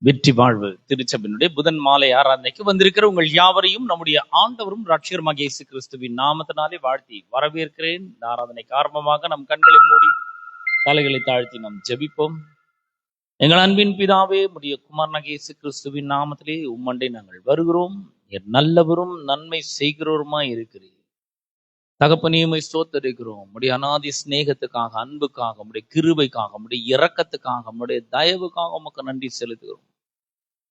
வெற்றி வாழ்வு திருச்சபையினுடைய புதன் மாலை ஆராதனைக்கு வந்திருக்கிற உங்கள் யாவரையும் நம்முடைய ஆண்டவரும் ரட்சகருமாகிய இயேசு கிறிஸ்துவின் நாமத்தினாலே வாழ்த்தி வரவேற்கிறேன். இந்த ஆராதனைக்கு ஆரம்பமாக நம் கண்களை மூடி தலைகளை தாழ்த்தி நாம் ஜெபிப்போம். எங்கள் அன்பின் பிதாவே, உம்முடைய குமாரனாகிய இயேசு கிறிஸ்துவின் நாமத்திலே உம்மண்டை நாங்கள் வருகிறோம். என் நல்லவரும் நன்மை செய்கிறவருமாய் இருக்கிறீர் தகப்பனையுமை ஸ்தோத்தரிக்கிறோம். உம்முடைய அநாதி சிநேகத்துக்காக, அன்புக்காக, உம்முடைய கிருபைக்காக, உம்முடைய இரக்கத்துக்காக, உம்முடைய தயவுக்காக உமக்கு நன்றி செலுத்துகிறோம்.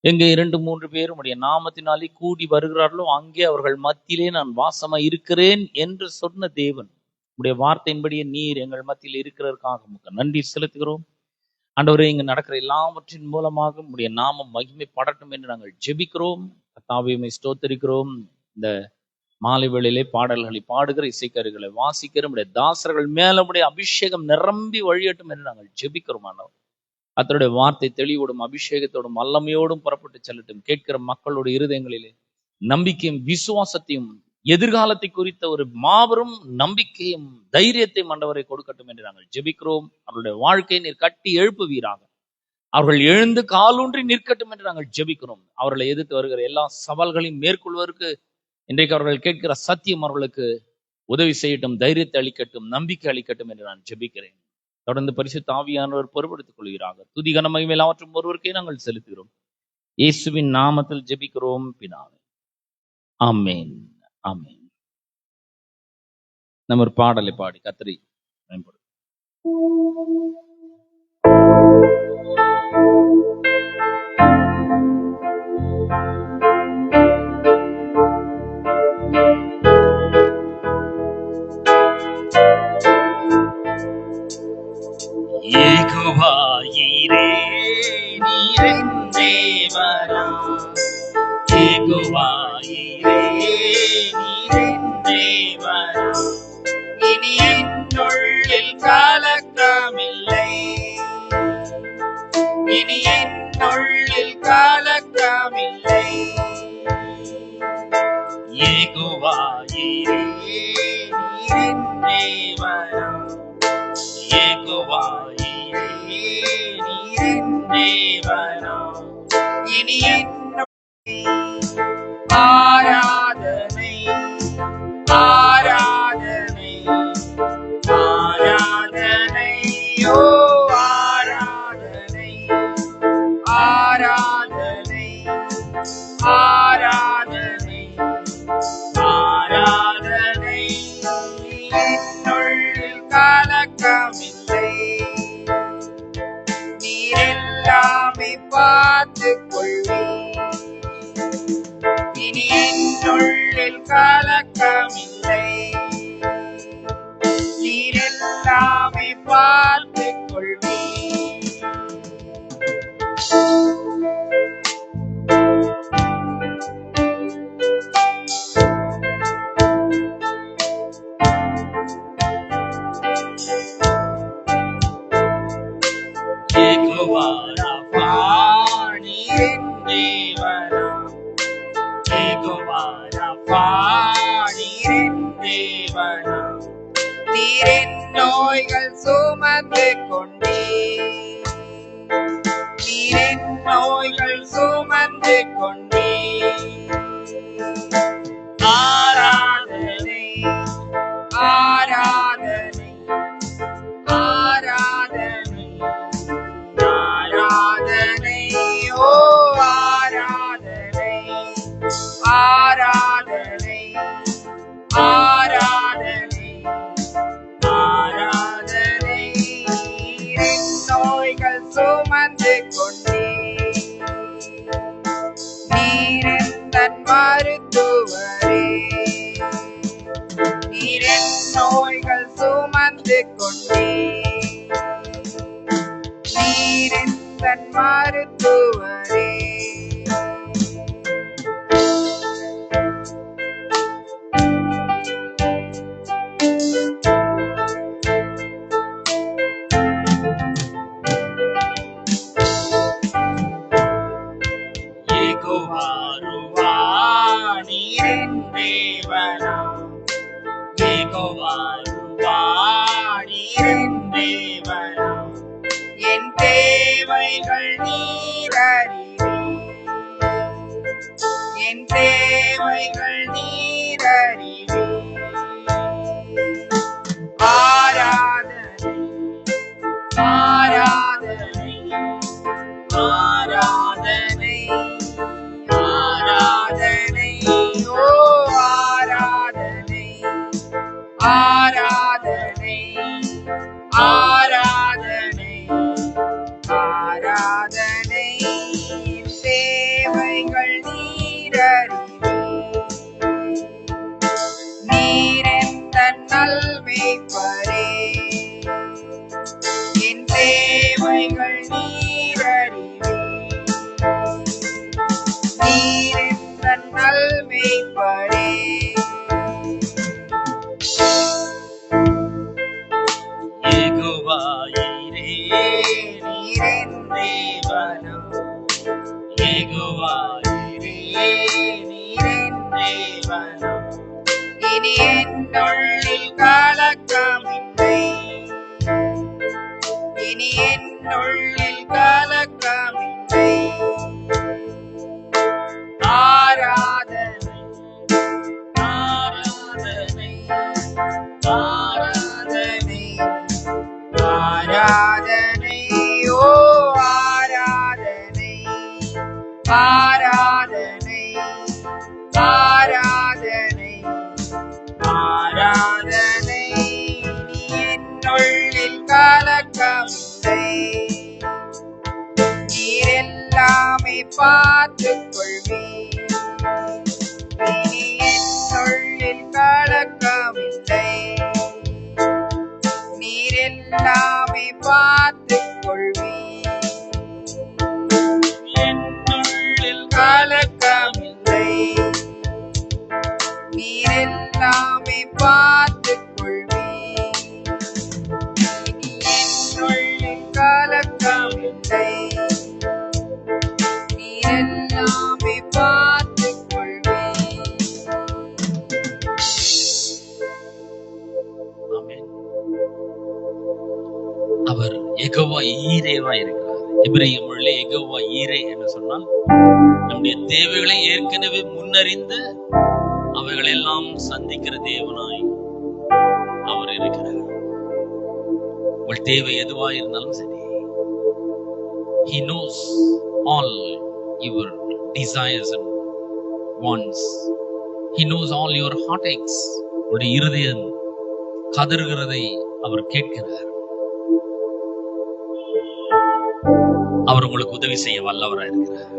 எங்கே 2-3 பேர் உம்முடைய நாமத்தினாலே கூடி வருகிறார்களோ அங்கே அவர்கள் மத்தியிலே நான் வாசமாய் இருக்கிறேன் என்று சொன்ன தேவன், உம்முடைய வார்த்தையின்படியே நீர் எங்கள் மத்தியில் இருக்கிறதற்காக உமக்கு நன்றி செலுத்துகிறோம். ஆண்டவரே, இங்கு நடக்கிற எல்லாவற்றின் மூலமாக உம்முடைய நாமம் மகிமைப்படட்டும் என்று நாங்கள் ஜெபிக்கிறோம். கர்த்தாவே, உம்மை ஸ்தோத்தரிக்கிறோம். இந்த மாலை வேளையிலே பாடல்களை பாடுகிற, இசைக்கருகளை வாசிக்கிற நம்முடைய தாசர்கள் மேல நம்முடைய அபிஷேகம் நிரம்பி வழியட்டும் என்று நாங்கள் ஜெபிக்கிறோம். ஆண்டவர், அத்தனுடைய வார்த்தை தெளிவோடும் அபிஷேகத்தோடும் வல்லமையோடும் புறப்பட்டு செல்லட்டும். கேட்கிற மக்களுடைய இருதயங்களிலே நம்பிக்கையும் விசுவாசத்தையும் எதிர்காலத்தை குறித்த ஒரு மாபெரும் நம்பிக்கையும் தைரியத்தையும் ஆண்டவரை கொடுக்கட்டும் என்று நாங்கள் ஜெபிக்கிறோம். அவருடைய வாழ்க்கையை நீர் கட்டி எழுப்புவீராக. அவர்கள் எழுந்து காலூன்றி நிற்கட்டும் என்று நாங்கள் ஜெபிக்கிறோம். அவர்களை எதிர்த்து வருகிற எல்லா சவால்களையும் மேற்கொள்வதற்கு இன்றைக்கு அவர்கள் கேட்கிற சத்தியம் அவர்களுக்கு உதவி செய்யட்டும், தைரியத்தை அளிக்கட்டும், நம்பிக்கை அளிக்கட்டும் என்று நான் ஜெபிக்கிறேன். தொடர்ந்து பரிசுத்த ஆவியானவர் பொறுப்படுத்திக் கொள்கிறாங்க. துதி கன மகிமை எல்லாவற்றும் ஒருவருக்கே நாங்கள் செலுத்துகிறோம். இயேசுவின் நாமத்தில் ஜெபிக்கிறோம் பிதாவே, ஆமென், ஆமென். நம்ம ஒரு பாடலை பாடி கர்த்தரை மேம்படுத்தும். யெகோவா ஈரே நீரென் தேவனா, யெகோவா ஈரே நீரென் தேவனா, இனி என்னுள்ளில் கலக்கமில்லை, இனி என்னுள்ளில் கலக்கமில்லை. யெகோவா ஈரே நீரென் தேவனா, யெகோவா தேவனா, இனி ஆராதனை ஆராதனை ஆராதனை ஓ ஆராதனை ஆராதனை ஆராதனை ஆராதனை, என்னுள்ளில் கலக்கமில்லை, எல்லாமே பார்த்து கொள்வீர், இனி என்னுள்ளில் கலக்கமில்லை, நீர் எல்லாமே பார்த்து கொள்வீர். யெகோவா ரஃபா நீரென் தேவனா, யெகோவா ரஃபா நீரென் தேவனா, நீரென் நோய்கள் சுமந்து கொண்டீர், நீரென் நோய்கள் சுமந்து கொண்டீர். ஆராதனை ஆராதனை ஆராதனை ஆராதனை ஓ ஆராதனை ஆராதனை ஆராதனை ஆராதனை, என் நோய்கள் சுமந்து கொண்டீர், நீரெந்தன் மருத்துவரே, நீரென் நோய்கள் சுமந்து கொண்டீர், நீரெந்தன் மருத்துவரே. யெகோவா ருவா நீரென் தேவனா, யெகோவா ருவா நீரென் தேவனா, என் தேவைகள் நீர் அறிவீர், என் தேவைகள் நீரறிவே. ஆராதனை ஆராதனை ஆராதனை ஆராதனை ஓ ஆராதனை ஆராதனை ஆராதனை ஆராதனை தேவைகள் நீரறிவே. நீரெந்த நல்மேய்ப்பரே என் தேவைகள் நீரறிவே. நீரெந்த நல்மேய்ப்பரே யெகோவா ஈரே நீரென் தேவனம். யெகோவா ஈரே நீரென் தேவனம். இனி என்னுள்ளில் கலக்கமில்லை. இனி என்னுள்ளில் கலக்கமில்லை. ஆராதனை ஆராதனை ஆராதனை ஆராதனை ஓ ஆராதனை ஆராதனை ஆராதனை ஆராதனை. நீ என்னுள்ளில் கலக்கமில்லை. நீரெல்லாமே பார்த்துக் கொள்வீர். இனி என்னுள்ளில் கலக்கமில்லை. நீரெல்லாமே பார்த்துக் கொள்வீர். என்னுள்ளில் கலக்கமில்லை. நீரெல்லாமே பார்த்துக் கொள்வீர். இனி என்னுள்ளில் கலக்கமில்லை. நீரெல்லாமே பார்த்துக் கொள்வீர். ஆமென். அவர் யெகோவா ஈரேவா இருக்கிறார். எபிரேய மொழியிலே யெகோவா ஈரே என்று சொன்னால் நம்முடைய தேவைகளை ஏற்கனவே முன்னறிந்து அவைகள் எல்லாம் சந்திக்கிற தேவனாய் அவர் இருக்கிறார். உங்கள் தேவை எதுவா இருந்தாலும் சரி, He knows all your desires and wants. He knows all your heartaches. உங்களுடைய இருதயம் கதறுகிறதை அவர் கேட்கிறார். அவர் உங்களுக்கு உதவி செய்ய வல்லவராக இருக்கிறார்.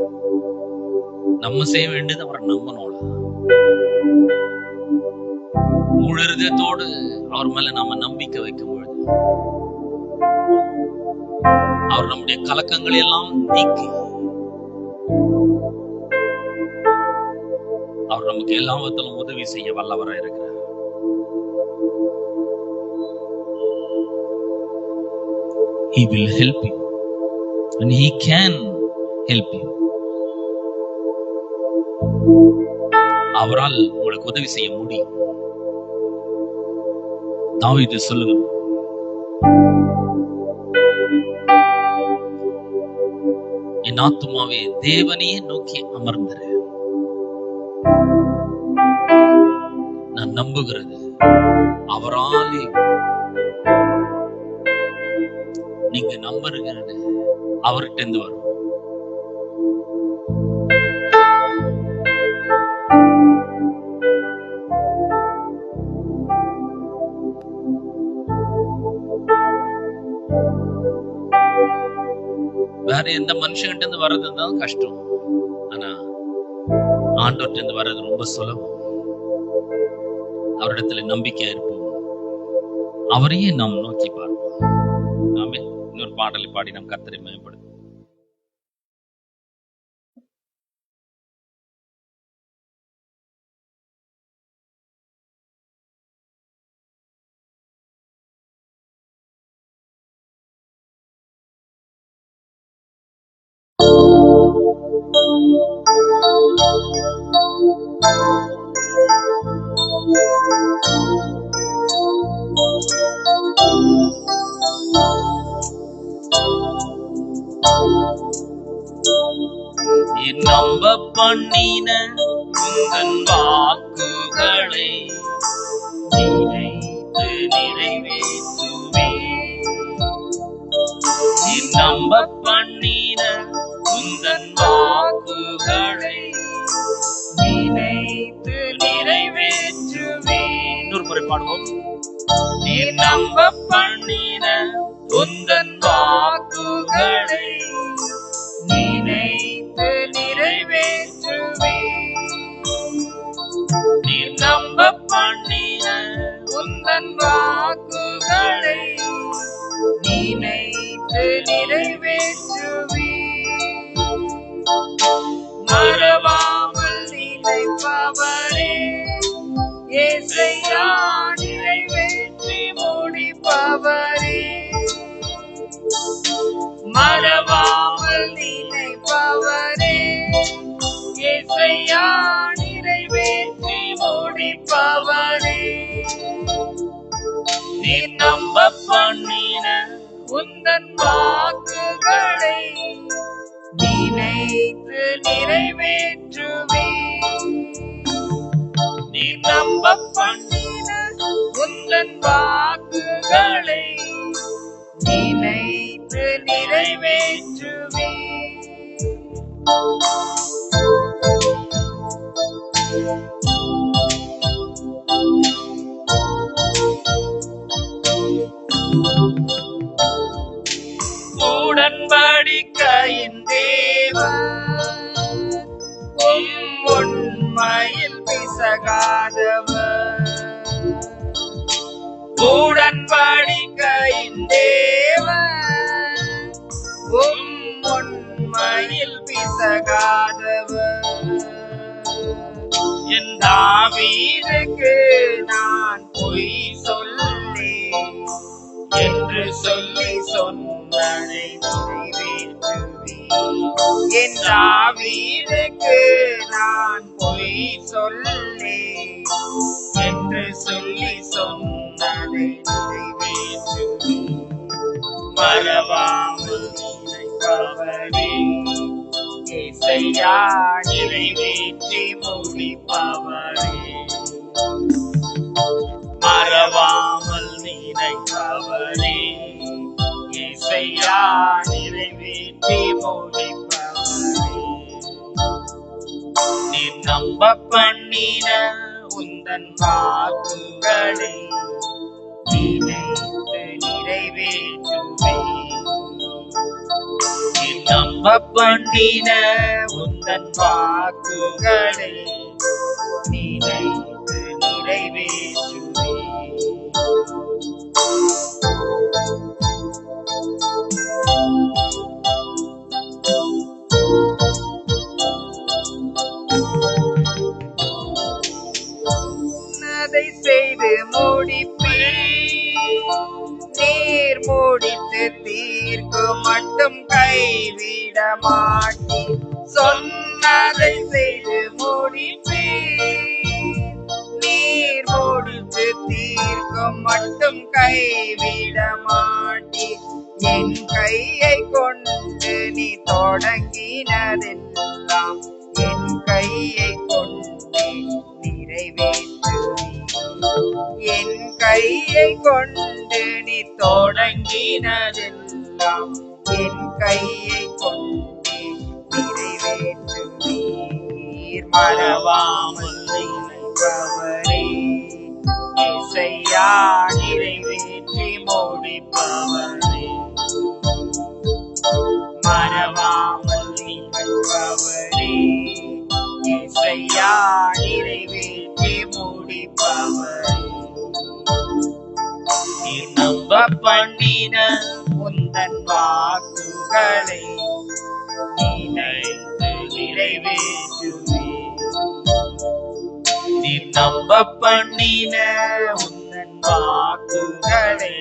நம்ம செய்ய வேண்டியது அவரை நம்பனோட முழு இருதயத்தோடு அவர் மேல நாம நம்பிக்கை வைக்கும் பொழுது அவர் நம்முடைய கலக்கங்களை எல்லாம் நீக்கி அவர் நமக்கு எல்லாவற்றிலும் உதவி செய்ய வல்லவராக இருக்கிறார். He will help you and He can help you. அவரால் உங்களுக்கு உதவி செய்ய முடியும். தாவீது சொல்லுகிறார், என் ஆத்துமாவே தேவனையே நோக்கி அமர்ந்திரு. நான் நம்புகிறது அவராலே. நீங்க நம்புகிறது அவர்கிட்ட இருந்து வரும். வேற எந்த மனுஷங்கிட்ட இருந்து வர்றதுதான் கஷ்டம். ஆனா ஆண்டவர்கிட்ட இருந்து வர்றது ரொம்ப சுலபம். அவரிடத்துல நம்பிக்கையா இருப்போம். அவரையே நாம் நோக்கி பார்ப்போம். ஆமென். இன்னொரு பாடலை பாடி நாம் கர்த்தரை மேம்படுத்துவோம். நம்ப பண்ணின உந்தன் வாக்குகளை நினைத்து நிறைவேற்றுவே. நீ நம்ப பண்ணின உந்தன் வாக்குகளை நினைத்து நிறைவேற்றுவே. இன்னொரு முறை பாடுவோம். நீ நம்ப பண்ணின உந்தன் வாக்குகளை நினைத்து நிறைவேற்றுவே. நீ நம்ப பண்ணின உந்தன் வாக்குகளை நினைத்து நிறைவேற்றுவே. மறவாமல் நினைப்பவரே இயேசையா நிறைவேற்றி முடிப்பவரே. மறவாமல் நினைப்பவரே இயேசையா நிறைவேற்றி முடிப்பவரே. நீ நம்ப பண்ணின உந்தன் வாக்குகளை நினைத்து நிறைவேற்றுவே. நீ நம்ப பண்ணின உந்தன் வாக்குகளை நினைத்து நிறைவேற்றுவே. உடன்படிக்கையின் தேவன் உண்மையில் பிசகாதவர். உடன்படிக்கையின் தேவன் உண்மையில் பிசகாதவர். என் தாவீதுக்கு நான் பொய் சொல்லேன் என்று சொல்லி சொன்னதை நிறைவேற்றுவேன். என் தாவீதுக்கு நான் பொய் சொல்லேன் என்று சொல்லி சொன்னதை நிறைவேற்றுவேன். மறவாமல் நினைப்பவரே இயேசையா நிறைவேற்றி முடிப்பவரே. மறவாமல் நினைப்பவரே இயேசையா நிறைவேற்றி முடிப்பவரே. நீ நம்ப பண்ணின உந்தன் வாக்குகளை நினைத்து நிறைவேற்றுவே. நீ நம்ப பண்ணின உந்தன் வாக்குகளை நினைத்து நிறைவேற்றுவே. அதை செய்து முடிப்பேன். நீர் முடித்து தீர்க்கும் மட்டும் கைவிட மாட்டேன். சொன்னதை செய்து முடிப்பேன். நீர் முடித்து தீர்க்கும் மட்டும் கைவிட மாட்டேன். என் கையை கொண்டு நீ தொடங்கினதெல்லாம் என் கையை கொண்டு நிறைவேற்றுவே. என் கையை கொண்டு நீ தொடங்கினதெல்லாம் என் கையை கொண்டு நிறைவேற்றுவீர். மறவாமல் நினைப்பவரே இயேசையா நிறைவேற்றி முடிப்பவரே. மறவாமல் நினைப்பவரே இயேசையா நிறைவேற்றி முடிப்பவரே. நீ நம்ப பண்ணின உந்தன் வாக்குகளை நினைத்து நிறைவேற்றுவே. நீ நம்ப பண்ணின உந்தன் வாக்குகளை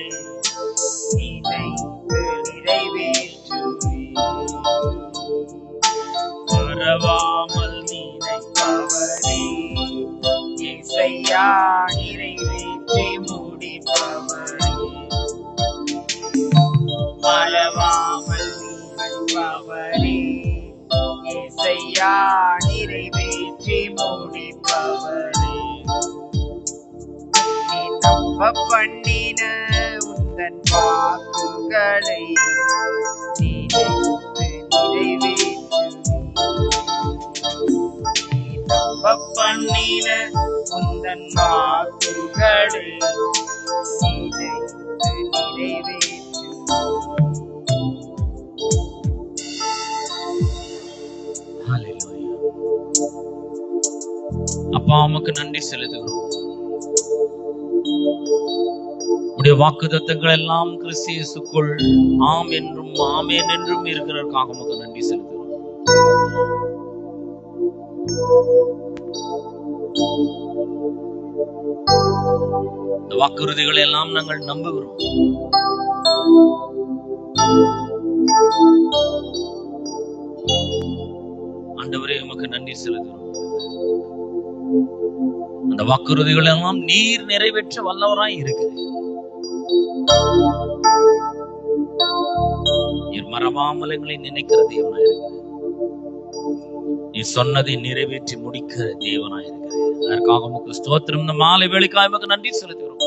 நினைத்து நிறைவேற்றுவே. மறவாமல் நினைப்பவரே இயேசையா நிறைவேற்றி முடிப்பவரே. மறவாமல் நினைப்பவரே ஏசையா நிறைவேற்றி முடிப்பவரே. நீ நம்ப பண்ணின உந்தன் வாக்குகளை நினைத்து நிறைவேற்றுவீர். நீ நம்ப பண்ணின உந்தன் வாக்குகளை நினைத்து நிறைவேற்றுவீர். ஹல்லேலூயா. அப்பா உமக்கு நன்றி செலுத்துகிறோம். உடைய வாக்குத்தத்தங்கள் எல்லாம் கிறிஸ்து இயேசுக்குள் ஆம் என்றும் ஆமென் என்றும் இருக்கிறதற்காக உமக்கு நன்றி செலுத்துகிறோம். இந்த வாக்குறுதிகளை எல்லாம் நாங்கள் நம்புகிறோம். ஆண்டவரே உமக்கு நன்றி செலுத்துகிறோம். அந்த வாக்குறுதிகள் எல்லாம் நீர் நிறைவேற்ற வல்லவராய் இருக்கிறீர். நீர் மறவாமல் எங்களை நினைக்கிற தேவனாய் இருக்கிறீர். நீ சொன்னதை நிறைவேற்றி முடிக்கிற தேவனாய் இருக்கிறீர். அதற்காக உமக்கு ஸ்தோத்திரம். இந்த மாலை வேளைக்காக உமக்கு நன்றி செலுத்துகிறோம்.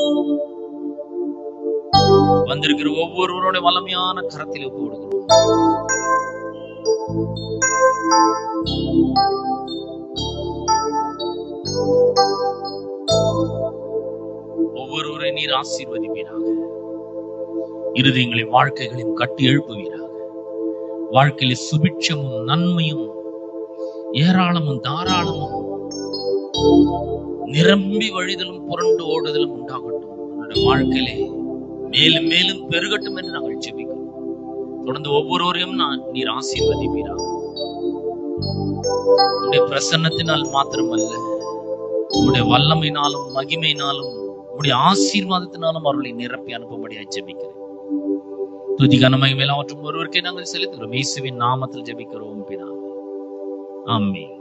வந்திருக்கிற ஒவ்வொருவருடைய வல்லமையான கரத்தில் ஒப்பு கொடுக்கிறோம். ஒவ்வொருவரை நீர் ஆசீர்வதிப்பீராக. இருதயங்களின் வாழ்க்கைகளையும் கட்டி எழுப்புவீராக. வாழ்க்கையில சுபிட்சமும் நன்மையும் ஏராளமும் தாராளமும் நிரம்பி வழிதலும் புரண்டு ஓடுதலும் உண்டாகட்டும். உன்னுடைய வாழ்க்கையிலே மேலும் மேலும் பெருகட்டும் என்று நாங்கள் ஜெபிக்கிறோம். தொடர்ந்து ஒவ்வொருவரையும் நீர் ஆசீர்வதிப்பீராக. உன்னுடைய பிரசன்னத்தினால் மாத்திரமல்ல, உன்னுடைய வல்லமையினாலும் மகிமையினாலும் உன்னுடைய ஆசீர்வாதத்தினாலும் அவர்களை நிரப்பி அனுப்பும்படியாய் ஜெபிக்கிறேன். துதி கன மகிமையெல்லாம் அவற்றும் ஒருவருக்கே நாங்கள் செலுத்துகிறோம். இயேசுவின் நாமத்தில் ஜெபிக்கிறோம் பிதாவே. ஆமென்.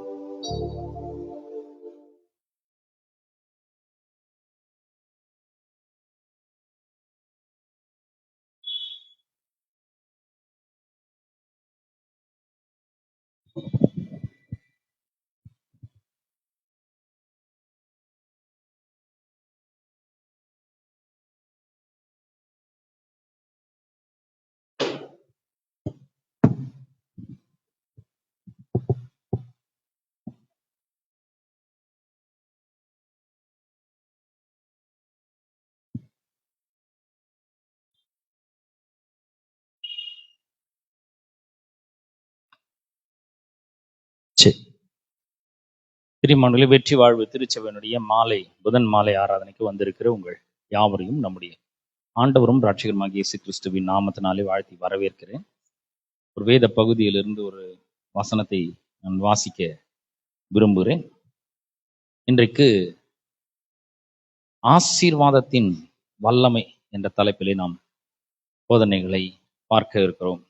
பிரியமானவர்களே, வெற்றி வாழ்வு திருச்சபையினுடைய புதன் மாலை ஆராதனைக்கு வந்திருக்கிற உங்கள் யாவரையும் நம்முடைய ஆண்டவரும் இரட்சகருமாகிய இயேசு கிறிஸ்துவின் நாமத்தினாலே வாழ்த்தி வரவேற்கிறேன். ஒரு வேத பகுதியிலிருந்து ஒரு வசனத்தை நான் வாசிக்க விரும்புகிறேன். இன்றைக்கு ஆசீர்வாதத்தின் வல்லமை என்ற தலைப்பிலே நாம் போதனைகளை பார்க்க இருக்கிறோம்.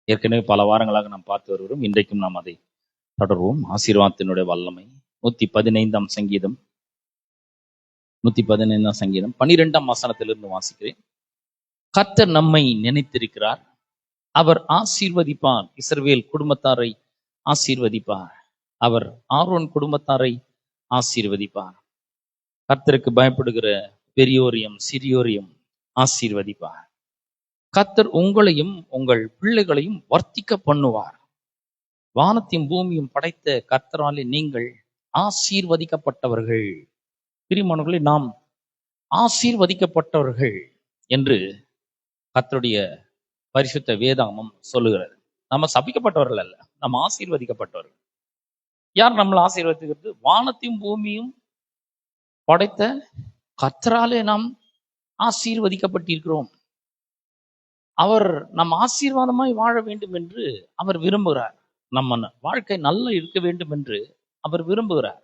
ஏற்கனவே பல வாரங்களாக நாம் பார்த்து வருகிறோம். இன்றைக்கும் நாம் அதை தொடர்வோம். ஆசீர்வாதத்தினுடைய வல்லமை. 115 சங்கீதம் 12ஆம் வசனத்திலிருந்து வாசிக்கிறேன். கர்த்தர் நம்மை நினைத்திருக்கிறார், அவர் ஆசீர்வதிப்பார். இஸ்ரவேல் குடும்பத்தாரை ஆசீர்வதிப்பார், அவர் ஆரோன் குடும்பத்தாரை ஆசீர்வதிப்பார். கர்த்தருக்கு பயப்படுகிற பெரியோரையும் சிறியோரையும் ஆசீர்வதிப்பார். கர்த்தர் உங்களையும் உங்கள் பிள்ளைகளையும் வர்த்திக்க பண்ணுவார். வானத்தையும் பூமியும் படைத்த கர்த்தராலே நீங்கள் ஆசீர்வதிக்கப்பட்டவர்கள். பிரியமானவர்களே, நாம் ஆசீர்வதிக்கப்பட்டவர்கள் என்று கர்த்தருடைய பரிசுத்த வேதாகமம் சொல்லுகிறது. நம்ம சபிக்கப்பட்டவர்கள் அல்ல, நம்ம ஆசீர்வதிக்கப்பட்டவர்கள். யார் நம்மளை ஆசீர்வதிக்கிறது? வானத்தையும் பூமியும் படைத்த கர்த்தராலே நாம் ஆசீர்வதிக்கப்பட்டிருக்கிறோம். அவர் நம் ஆசீர்வாதமாய் வாழ வேண்டும் என்று அவர் விரும்புகிறார். நம்ம வாழ்க்கை நல்லா இருக்க வேண்டும் என்று அவர் விரும்புகிறார்.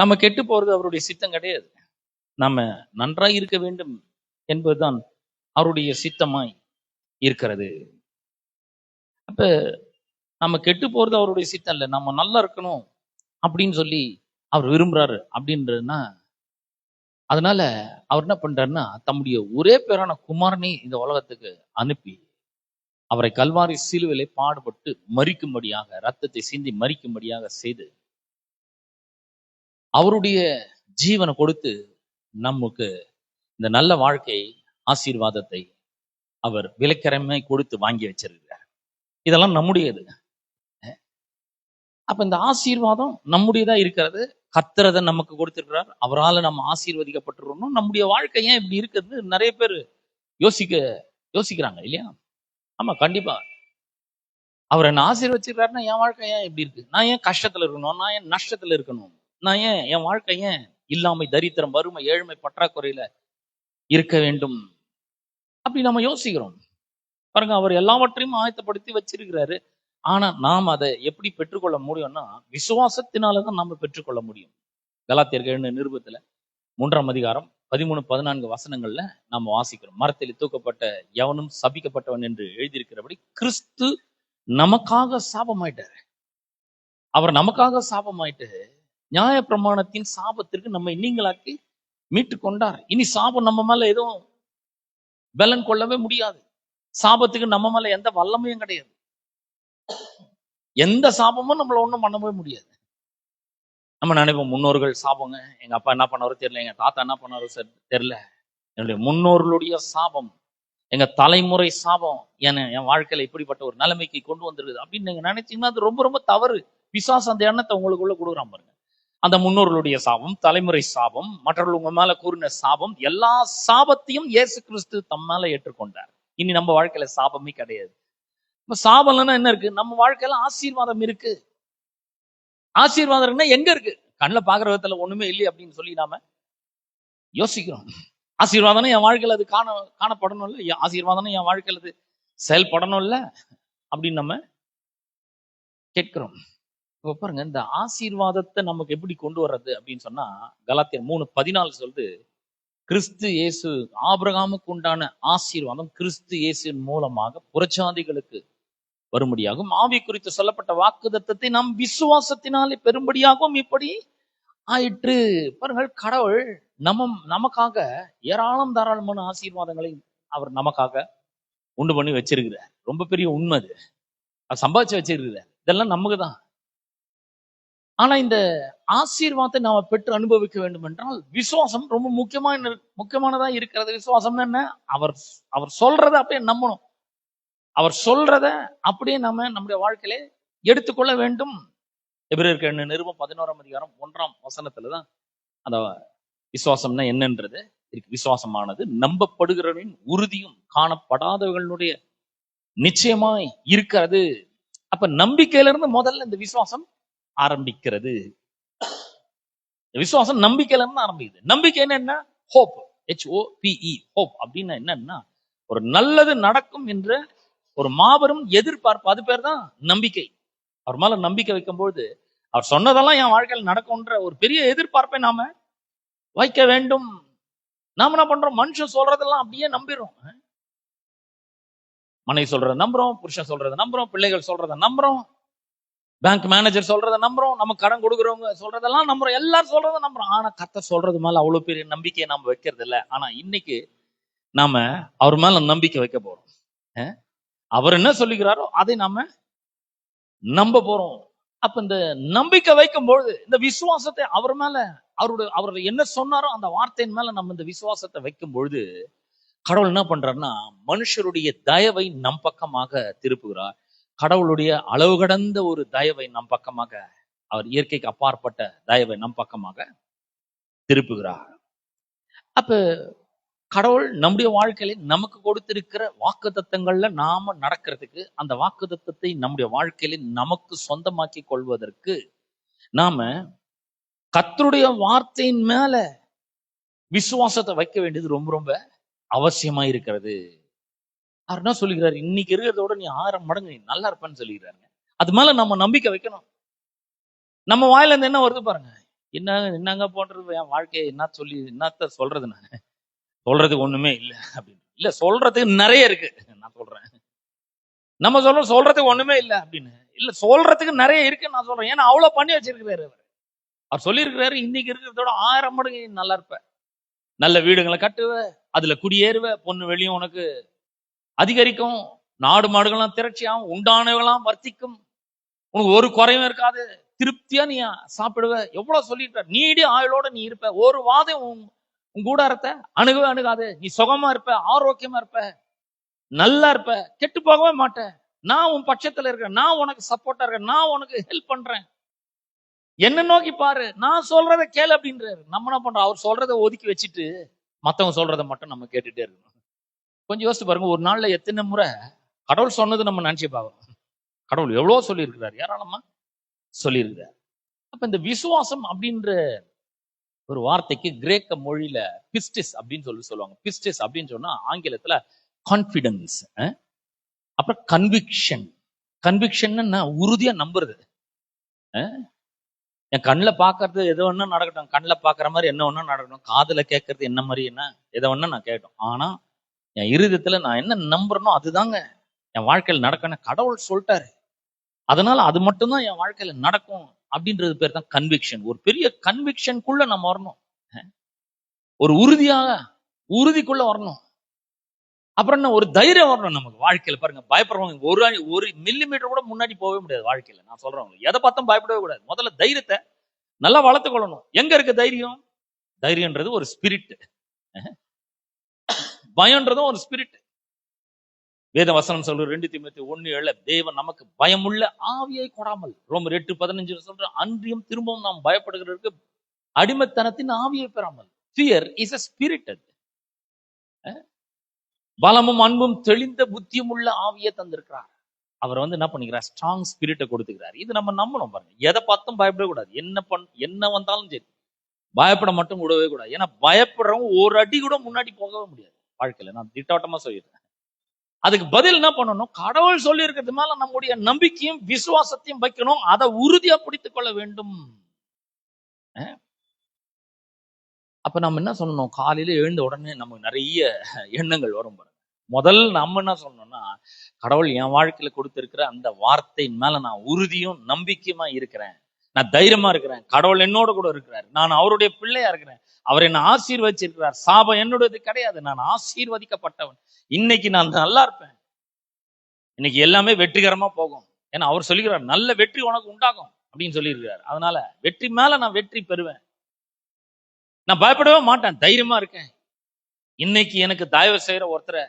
நம்ம கெட்டு போறது அவருடைய சித்தம் கிடையாது. நம்ம நன்றாய் இருக்க வேண்டும் என்பதுதான் அவருடைய சித்தமாய் இருக்கிறது. அப்ப நம்ம கெட்டு போறது அவருடைய சித்தம் இல்லை, நம்ம நல்லா இருக்கணும் அப்படின்னு சொல்லி அவர் விரும்புறாரு அப்படின்றதுன்னா, அதனால அவர் என்ன பண்றாருன்னா, தம்முடைய ஒரே பேரான குமாரனை இந்த உலகத்துக்கு அனுப்பி அவரை கல்வாரி சிலுவிலே பாடுபட்டு மரிக்கும்படியாக, ரத்தத்தை சிந்தி மரிக்கும்படியாக செய்து அவருடைய ஜீவனை கொடுத்து நமக்கு இந்த நல்ல வாழ்க்கை ஆசீர்வாதத்தை அவர் விலைக்கரமை கொடுத்து வாங்கி வச்சிருக்கிறார். இதெல்லாம் நம்முடையது. அப்ப இந்த ஆசீர்வாதம் நம்முடையதா இருக்கிறது. கர்த்தர் நமக்கு கொடுத்திருக்கிறார். அவரால் நம்ம ஆசீர்வதிக்கப்பட்டிருக்கணும். நம்முடைய வாழ்க்கை ஏன் இப்படி இருக்குது நிறைய பேர் யோசிக்கிறாங்க இல்லையா? ஆமா, கண்டிப்பா. அவர் என்ன ஆசீர்வச்சிருக்காருன்னா என் வாழ்க்கை ஏன் இப்படி இருக்கு? நான் ஏன் கஷ்டத்துல இருக்கணும்? நான் ஏன் நஷ்டத்துல இருக்கணும்? நான் ஏன் என் வாழ்க்கை ஏன் இல்லாமை, தரித்திரம், வறுமை, ஏழ்மை, பற்றாக்குறையில இருக்க வேண்டும்? அப்படி நம்ம யோசிக்கிறோம். பாருங்க, அவர் எல்லாவற்றையும் ஆயத்தப்படுத்தி வச்சிருக்கிறாரு. ஆனா நாம் அதை எப்படி பெற்றுக்கொள்ள முடியும்னா விசுவாசத்தினாலதான் நாம பெற்றுக்கொள்ள முடியும். கலாத்தியர் நிருபத்துல 3ஆம் அதிகாரம் 13-14 வசனங்கள்ல நாம வாசிக்கிறோம். மரத்தில் தூக்கப்பட்ட எவனும் சபிக்கப்பட்டவன் என்று எழுதியிருக்கிறபடி கிறிஸ்து நமக்காக சாபமாயிட்டாரு. அவர் நமக்காக சாபமாயிட்டு நியாய பிரமாணத்தின் சாபத்திற்கு நம்ம நீங்களாக்கி மீட்டு கொண்டார். இனி சாபம் நம்ம மேல எதுவும் பலன் கொள்ளவே முடியாது. சாபத்துக்கு நம்ம மேல எந்த வல்லமையும் கிடையாது. எந்த சாபமும் நம்மள ஒண்ணும் பண்ணவே முடியாது. நம்ம நினைப்போம், முன்னோர்கள் சாபங்க, எங்க அப்பா என்ன பண்ணாரோ தெரியல, எங்க தாத்தா என்ன பண்ணாரோ தெரியல, என்னுடைய முன்னோர்களுடைய சாபம், எங்க தலைமுறை சாபம் என் வாழ்க்கையில இப்படிப்பட்ட ஒரு நிலைமைக்கு கொண்டு வந்துருக்குது அப்படின்னு நீங்க நினைச்சீங்கன்னா அது ரொம்ப ரொம்ப தவறு. பிசாசு அந்த எண்ணத்தை உங்களுக்குள்ள கொடுக்குறான் பாருங்க. அந்த முன்னோர்களுடைய சாபம், தலைமுறை சாபம், மற்றவர்கள் உங்க மேல கூறின சாபம், எல்லா சாபத்தையும் இயேசு கிறிஸ்து தம் மேல ஏற்றுக்கொண்டார். இனி நம்ம வாழ்க்கையில சாபமே கிடையாது. இப்ப சாபம்னா என்ன இருக்கு? நம்ம வாழ்க்கையில ஆசீர்வாதம் இருக்கு. ஆசீர்வாதம் எங்க இருக்கு? கண்ணில் பாக்குற விதத்துல ஒண்ணுமே இல்லை அப்படின்னு சொல்லி நாம யோசிக்கிறோம். ஆசீர்வாதம் என் வாழ்க்கையில அது காணப்படணும் இல்ல, ஆசீர்வாதம் என் வாழ்க்கையில அது செயல்படணும் இல்ல அப்படின்னு நம்ம கேட்கிறோம். இப்ப பாருங்க, இந்த ஆசீர்வாதத்தை நமக்கு எப்படி கொண்டு வர்றது அப்படின்னு சொன்னா கலாத்தியர் 3:14 சொல்லுது, கிறிஸ்து இயேசு ஆபிரகாமுக்கு உண்டான ஆசீர்வாதம் கிறிஸ்து இயேசுவின் மூலமாக புறஜாதிகளுக்கு வரும்படியாகும், ஆவி குறித்து சொல்லப்பட்ட வாக்குத்தத்தத்தை நாம் விசுவாசத்தினாலே பெரும்படியாகவும் இப்படி ஆயிற்று. பாருங்கள், கடவுள் நமக்காக ஏராளம் தாராளமான ஆசீர்வாதங்களை அவர் நமக்காக உண்டு பண்ணி வச்சிருக்கிறார். ரொம்ப பெரிய உண்மை அது. சம்பாதிச்சு வச்சிருக்கிறார். இதெல்லாம் நமக்கு தான். ஆனா இந்த ஆசீர்வாதத்தை நாம பெற்று அனுபவிக்க வேண்டும் என்றால் விசுவாசம் ரொம்ப முக்கியமானதா இருக்கிறது. விசுவாசம் என்ன? அவர் சொல்றதை அப்படியே நம்பணும். அவர் சொல்றத அப்படியே நாம நம்முடைய வாழ்க்கையில எடுத்துக்கொள்ள வேண்டும். எபிரேயர் நிருபம் 11ஆம் அதிகாரம் 1ஆம் வசனத்துலதான் அந்த விசுவாசம்னா என்னன்றது இருக்கு. விசுவாசமானது நம்பப்படுகிறவரின் உறுதியும் காணப்படாதவர்களுடைய நிச்சயமாய் இருக்கிறது. அப்ப நம்பிக்கையில இருந்து முதல்ல இந்த விசுவாசம் ஆரம்பிக்கிறது. விசுவாசம் நம்பிக்கையில இருந்து ஆரம்பிக்குது. நம்பிக்கை என்ன? ஹோப், HOPE, ஹோப் அப்படின்னா என்னன்னா ஒரு நல்லது நடக்கும் என்ற ஒரு மாபெரும் எதிர்பார்ப்பு. அது பேர் தான் நம்பிக்கை. அவர் மேல நம்பிக்கை வைக்கும்போது அவர் சொன்னதெல்லாம் என் வாழ்க்கையில் நடக்கும்ன்ற ஒரு பெரிய எதிர்பார்ப்பை நாம வைக்க வேண்டும். நாம என்ன பண்றோம்? மனுஷன் சொல்றதெல்லாம் அப்படியே நம்பிடுறோம். மனைவி சொல்றதை நம்புறோம், புருஷன் சொல்றதை நம்புறோம், பிள்ளைகள் சொல்றதை நம்புறோம், பேங்க் மேனேஜர் சொல்றதை நம்புறோம், நம்ம கடன் கொடுக்குறவங்க சொல்றதெல்லாம் நம்புறோம், எல்லாரும் சொல்றதை நம்புறோம். ஆனா கர்த்தர் சொல்றது மேல அவ்வளவு பெரிய நம்பிக்கையை நாம வைக்கிறது இல்லை. ஆனா இன்னைக்கு நாம அவர் மேல நம்பிக்கை வைக்க போறோம். அவர் என்ன சொல்லுகிறாரோ அதை நாம நம்ப போறோம். அப்ப இந்த நம்பிக்கை வைக்கும் பொழுது இந்த விசுவாசத்தை அவர் மேல அவர் என்ன சொன்னாரோ அந்த வார்த்தையின் மேல நம்ம இந்த விசுவாசத்தை வைக்கும் பொழுது கடவுள் என்ன பண்றாருன்னா மனுஷருடைய தயவை நம் பக்கமாக திருப்புகிறார். கடவுளுடைய அளவு கடந்த ஒரு தயவை நம் பக்கமாக, அவர் இயற்கைக்கு அப்பாற்பட்ட தயவை நம் பக்கமாக திருப்புகிறார். அப்ப கடவுள் நம்முடைய வாழ்க்கையில நமக்கு கொடுத்திருக்கிற வாக்குத்தத்தங்கள்ல நாம நடக்கிறதுக்கு, அந்த வாக்குத்தத்தத்தை நம்முடைய வாழ்க்கையில நமக்கு சொந்தமாக்கி கொள்வதற்கு நாம கர்த்தருடைய வார்த்தையின் மேல விசுவாசத்தை வைக்க வேண்டியது ரொம்ப ரொம்ப அவசியமா இருக்கிறது. அவர் என்ன சொல்லுகிறாரு? இன்னைக்கு இருக்கிறதோட நீ 1000 மடங்கு நீ நல்லா இருப்பேன்னு சொல்லிக்கிறாருங்க. அது மேல நம்ம நம்பிக்கை வைக்கணும். நம்ம வாயில இருந்து என்ன வருது பாருங்க, என்னங்க போன்றது என் வாழ்க்கையை என்னத்த சொல்றது? நான் சொல்றதுக்கு ஒண்ணுமே இல்லை அப்படின்னு இல்ல, சொல்றதுக்கு நிறைய இருக்கு. நான் சொல்றேன், நம்ம சொல்றதுக்கு ஒண்ணுமே இல்லை அப்படின்னு இல்ல, சொல்றதுக்கு நிறைய இருக்கு நான் சொல்றேன். ஏன்னா அவ்வளவு பண்ணி வச்சிருக்கிறாரு அவர் சொல்லியிருக்கிறாரு, இன்னைக்கு இருக்கிறதோட 1000 மடங்கு நல்லா இருப்ப, நல்ல வீடுகளை கட்டுவ, அதுல குடியேறுவ, பொண்ணு வெளியும் உனக்கு அதிகரிக்கும், நாடு மாடுகள்லாம் திரட்சியாகும், உண்டானவெல்லாம் வர்த்திக்கும், உனக்கு ஒரு குறையும் இருக்காது, திருப்தியா நீ சாப்பிடுவ. எவ்வளவு சொல்லியிருக்க, நீடி ஆயுளோட நீ இருப்ப, ஒரு வாதம் உன் கூடாரத்தை அணுகவே அணுகாது, நீ சுகமா இருப்ப, ஆரோக்கியமா இருப்ப, நல்லா இருப்ப, கெட்டு போகவே மாட்டேன், நான் உன் பட்சத்துல இருக்கேன், நான் உனக்கு சப்போர்ட்டா இருக்கேன், நான் உனக்கு ஹெல்ப் பண்றேன், என்ன நோக்கி பாரு, நான் சொல்றதை கேளு அப்படின்றாரு. நம்ம என்ன பண்றோம், அவர் சொல்றதை ஒதுக்கி வச்சுட்டு மத்தவங்க சொல்றதை மட்டும் நம்ம கேட்டுட்டே இருக்கணும். கொஞ்சம் யோசிச்சு பாருங்க, ஒரு நாள்ல எத்தனை முறை கடவுள் சொன்னது நம்ம நினைச்சு பார்க்கணும். கடவுள் எவ்வளவு சொல்லி இருக்கிறார், ஏராளமா சொல்லி இருக்கிறார். அப்ப இந்த விசுவாசம் அப்படின்ற ஒரு வார்த்தைக்கு கிரேக்க மொழியில பிஸ்டிஸ் அப்படின்னு சொல்லுவாங்க. பிஸ்டிஸ் அப்படின்னு சொன்னா ஆங்கிலத்துல கான்பிடன்ஸ், அப்புறம் கன்விக்ஷன். கன்விக்ஷன் உறுதியா நம்புறது. என் கண்ணில் பாக்குறது எது ஒண்ணு நடக்கட்டும், கண்ணில் பாக்குற மாதிரி என்ன ஒண்ணு நடக்கட்டும், காதுல கேட்கறது என்ன மாதிரி என்ன எதை ஒண்ணு நான் கேட்டோம், ஆனா என் இருதயத்துல நான் என்ன நம்புறனோ அதுதாங்க என் வாழ்க்கையில் நடக்கணும். கடவுள் சொல்லிட்டாரு, அதனால அது மட்டும்தான் என் வாழ்க்கையில நடக்கும் அப்படின்றது பேர் தான் கன்விக்ஷன். ஒரு பெரிய கன்விக்ஷனுக்குள்ள நம்ம வரணும், ஒரு உறுதிக்குள்ள வரணும். அப்புறம் என்ன, ஒரு தைரியம் வரணும் நமக்கு வாழ்க்கையில. பாருங்க, பயப்படுறவங்க ஒரு மில்லிமீட்டர் கூட முன்னாடி போகவே முடியாது வாழ்க்கையில. நான் சொல்றவங்க எதை பார்த்தும் பயப்படவே கூடாது. முதல்ல தைரியத்தை நல்லா வளர்த்து கொள்ளணும். எங்க இருக்கு தைரியம்? தைரியன்றது ஒரு ஸ்பிரிட், பயம்ன்றதும் ஒரு ஸ்பிரிட். வேத வசனம் சொல்ற 2 தீமோத்தேயு 1:7, தேவன் நமக்கு பயமுள்ள ஆவியை கொடாமல், ரோமர் 8:15 சொல்ற, அன்றியும் திரும்பவும் நாம் பயப்படுகிறதுக்கு அடிமைத்தனத்தின் ஆவியை பெறாமல். Fear is a spirit. பலமும் அன்பும் தெளிந்த புத்தியும் உள்ள ஆவியை தந்திருக்கிறார். அவர் என்ன பண்ணிக்கிறார், ஸ்ட்ராங் ஸ்பிரிட்டை கொடுத்துக்கிறார். இது நம்ம நம்பணும். பாருங்க, எதை பார்த்தும் பயப்படவே கூடாது. என்ன வந்தாலும் சரி பயப்பட மட்டும் கூடவே கூடாது. ஏன்னா பயப்படுறவங்க ஒரு அடி கூட முன்னாடி போகவே முடியாது வாழ்க்கையில. நான் திட்டவட்டமா சொல்லிடுறேன். அதுக்கு பதில் என்ன பண்ணணும், கடவுள் சொல்லி இருக்கிறது மேல நம்முடைய நம்பிக்கையும் விசுவாசத்தையும் வைக்கணும். அதை உறுதியா பிடித்துக் கொள்ள வேண்டும். அப்ப நம்ம என்ன சொல்லணும், காலையில எழுந்த உடனே நமக்கு நிறைய எண்ணங்கள் வரும் பாருங்க. முதல் நம்ம என்ன சொல்லணும்னா, கடவுள் என் வாழ்க்கையில கொடுத்திருக்கிற அந்த வார்த்தையின் மேல நான் உறுதியும் நம்பிக்கையுமா இருக்கிறேன், நான் தைரியமா இருக்கிறேன், கடவுள் என்னோட கூட இருக்கிறார், நான் அவருடைய பிள்ளையா இருக்கிறேன், அவர் என்ன ஆசீர்வதிச்சிருக்கிறார், சாபம் என்னுடையது கிடையாது, நான் ஆசீர்வதிக்கப்பட்டவன், இன்னைக்கு நான் நல்லா இருப்பேன், இன்னைக்கு எல்லாமே வெற்றிகரமா போகும். ஏன்னா அவர் சொல்லுகிறார், நல்ல வெற்றி உனக்கு உண்டாகும் அப்படின்னு சொல்லியிருக்கிறார். அதனால வெற்றி மேல நான் வெற்றி பெறுவேன், நான் பயப்படவே மாட்டேன், தைரியமா இருக்கேன். இன்னைக்கு எனக்கு தயவு செய்யற ஒருத்தரை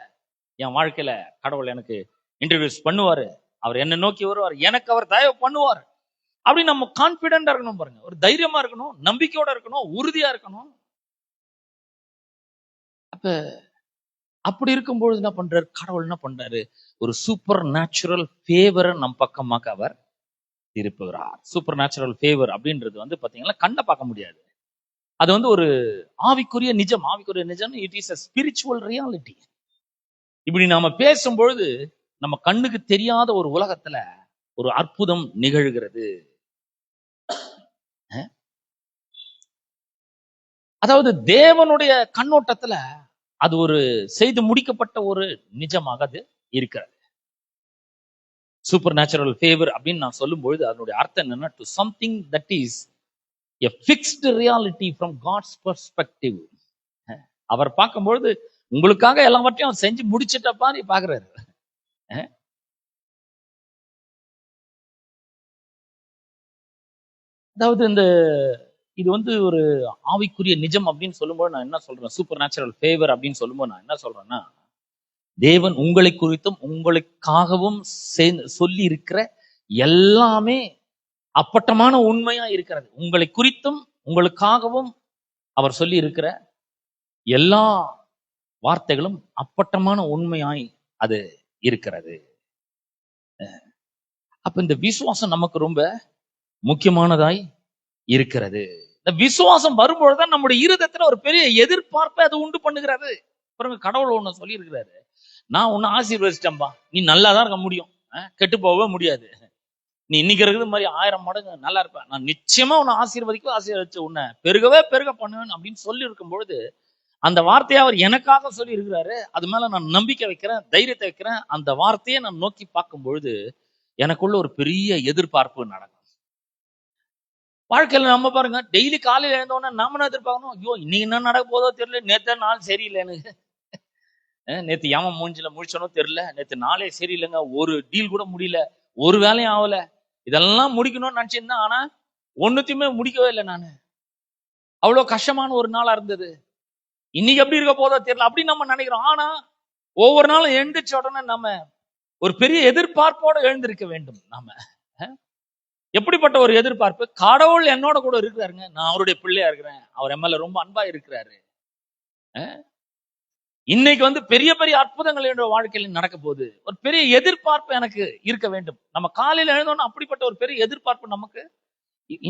என் வாழ்க்கையில கடவுள் எனக்கு இன்ட்ரடியூஸ் பண்ணுவாரு, அவர் என்ன நோக்கி வருவார், எனக்கு அவர் தயவு பண்ணுவார் அப்படி நம்ம கான்பிடென்டா இருக்கணும். பாருங்க, ஒரு தைரியமா இருக்கணும், நம்பிக்கையோட இருக்கணும், உறுதியா இருக்கணும். அப்ப அப்படி இருக்கும்பொழுது என்ன பண்றாரு கடவுள், என்ன பண்றாரு, ஒரு சூப்பர் நேச்சுரல் ஃபேவரை நம் பக்கமாக அவர் திருப்புகிறார். சூப்பர் நேச்சுரல் ஃபேவர் அப்படின்றது பாத்தீங்கன்னா கண்ணை பார்க்க முடியாது, அது ஒரு ஆவிக்குரிய நிஜம். ஆவிக்குரிய நிஜம், it is a spiritual reality. இப்படி நாம பேசும்பொழுது நம்ம கண்ணுக்கு தெரியாத ஒரு உலகத்துல ஒரு அற்புதம் நிகழ்கிறது. அதாவது தேவனுடைய கண்ணோட்டத்துல அது ஒரு செய்து முடிக்கப்பட்ட ஒரு நிஜமாக அது இருக்கிறது. சூப்பர் நேச்சுரல் ஃபேவர் அப்படின்னு நான் சொல்லும்பொழுது அதனுடைய அர்த்தம் என்னன்னா, to something that is a fixed reality from God's perspective. அவர் பார்க்கும்பொழுது உங்களுக்காக எல்லாவற்றையும் அவர் செஞ்சு முடிச்சிட்டப்பா நீ பாக்குறாரு. அதாவது இது ஒரு ஆவிக்குரிய நிஜம் அப்படின்னு சொல்லும்போது நான் என்ன சொல்றேன், சூப்பர் நேச்சுரல் ஃபேவர் அப்படின்னு சொல்லும்போது நான் என்ன சொல்றேன்னா, தேவன் உங்களை குறித்தும் உங்களுக்காகவும் சொல்லி இருக்கிற எல்லாமே அப்பட்டமான உண்மையா இருக்கிறது. உங்களை குறித்தும் உங்களுக்காகவும் அவர் சொல்லி இருக்கிற எல்லா வார்த்தைகளும் அப்பட்டமான உண்மையாய் அது இருக்கிறது. அப்ப இந்த விசுவாசம் நமக்கு ரொம்ப முக்கியமானதாய் இருக்கிறது. இந்த விசுவாசம் வரும்பொழுதுதான் நம்முடைய இருதயத்துல ஒரு பெரிய எதிர்பார்ப்பை அது உண்டு பண்ணுகிறது. பாருங்க, கடவுள் ஒண்ணு சொல்லி இருக்கிறாரு, நான் உன்னை ஆசீர்வதிச்சிட்டேன்பா, நீ நல்லாதான் இருக்க முடியும், கெட்டு போகவே முடியாது, நீ இன்னைக்கு இருக்கிறது மாதிரி 1000 மடங்கு நல்லா இருப்ப, நான் நிச்சயமா உன்னை ஆசீர்வதிச்சு உன்னை பெருகவே பெருக பண்ணுவேன் அப்படின்னு சொல்லி இருக்கும் பொழுது, அந்த வார்த்தையை அவர் எனக்காக சொல்லி இருக்கிறாரு, அது மேல நான் நம்பிக்கை வைக்கிறேன், தைரியத்தை வைக்கிறேன். அந்த வார்த்தையை நான் நோக்கி பார்க்கும் பொழுது எனக்குள்ள ஒரு பெரிய எதிர்பார்ப்பு நடக்கும். வாழ்க்கையில நம்ம பாருங்க, டெய்லி காலையில எழுந்தோன்னா நாம என்ன எதிர்பார்க்கணும், ஐயோ இன்னைக்கு என்ன நடக்க போதோ தெரியல, நேற்று நாள் சரியில்லை எனக்கு, நேத்து ஏன் மூஞ்சில முழிச்சனோ தெரியல, நேத்து நாளே சரியில்லைங்க, ஒரு டீல் கூட முடியல, ஒரு வேலையும் ஆகல, இதெல்லாம் முடிக்கணும்னு நினைச்சிருந்தேன், ஆனா ஒண்ணுத்தையுமே முடிக்கவே இல்லை நானு. அவ்வளவு கஷ்டமான ஒரு நாளா இருந்தது. இன்னைக்கு எப்படி இருக்க போதோ தெரியல அப்படி நம்ம நினைக்கிறோம். ஆனா ஒவ்வொரு நாளும் எழுந்திரிச்ச உடனே நம்ம ஒரு பெரிய எதிர்பார்ப்போட எழுந்திருக்க வேண்டும். நாம எப்படிப்பட்ட ஒரு எதிர்பார்ப்பு? கடவுள் என்னோட கூட இருக்கிறாருங்க, நான் அவருடைய பிள்ளையா இருக்கிறேன், அவர் என் மேல ரொம்ப அன்பா இருக்கிறாரு. இன்னைக்கு வந்து பெரிய பெரிய அற்புதங்கள் என்னோட வாழ்க்கையில நடக்க போகுது. ஒரு பெரிய எதிர்பார்ப்பு எனக்கு இருக்க வேண்டும். நம்ம காலையில எழுந்தோம்னா அப்படிப்பட்ட ஒரு பெரிய எதிர்பார்ப்பு நமக்கு.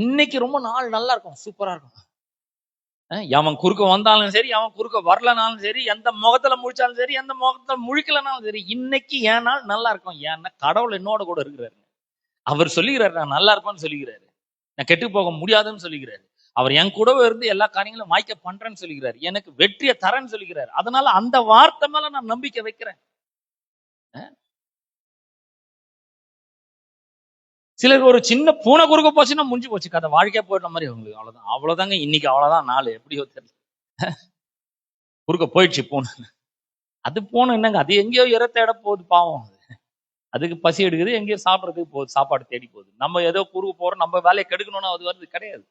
இன்னைக்கு ரொம்ப நாள் நல்லா இருக்கும், சூப்பரா இருக்கும். அவன் குறுக்க வந்தாலும் சரி, அவன் குறுக்க வரலனாலும் சரி, எந்த முகத்துல முழிச்சாலும் சரி, எந்த முகத்துல முழிக்கலனாலும் சரி, இன்னைக்கு என் நாள் நல்லா இருக்கும். ஏன்னா கடவுள் என்னோட கூட இருக்கிறாரு. அவர் சொல்லுகிறாரு, நான் நல்லா இருப்பேன்னு சொல்லுகிறாரு, நான் கெட்டு போக முடியாதுன்னு சொல்லுகிறாரு, அவர் என் கூடவே இருந்து எல்லா காரியங்களும் வாய்க்க பண்றேன்னு சொல்லுகிறாரு, எனக்கு வெற்றியை தரேன்னு சொல்லுகிறாரு. அதனால அந்த வார்த்தை மேல நான் நம்பிக்கை வைக்கிறேன். சிலருக்கு ஒரு சின்ன பூனை குறுக்க போச்சுன்னா முடிஞ்சு போச்சு கதை, வாழ்க்கையா போயிட்ட மாதிரி அவங்களுக்கு. அவ்வளவுதாங்க இன்னைக்கு, அவ்வளவுதான் நாள், எப்படியோ தெரியல, குறுக்க போயிடுச்சு பூனை. அது பூனை என்னங்க, அது எங்கேயோ இற தேட போகுது பாவம், அதுக்கு பசி எடுக்குது, எங்கேயோ சாப்பிட்றதுக்கு போகுது, சாப்பாடு தேடி போகுது. நம்ம ஏதோ குறுக்க போறோம், நம்ம வேலையை கெடுக்கணும்னா அது வருது கிடையாது.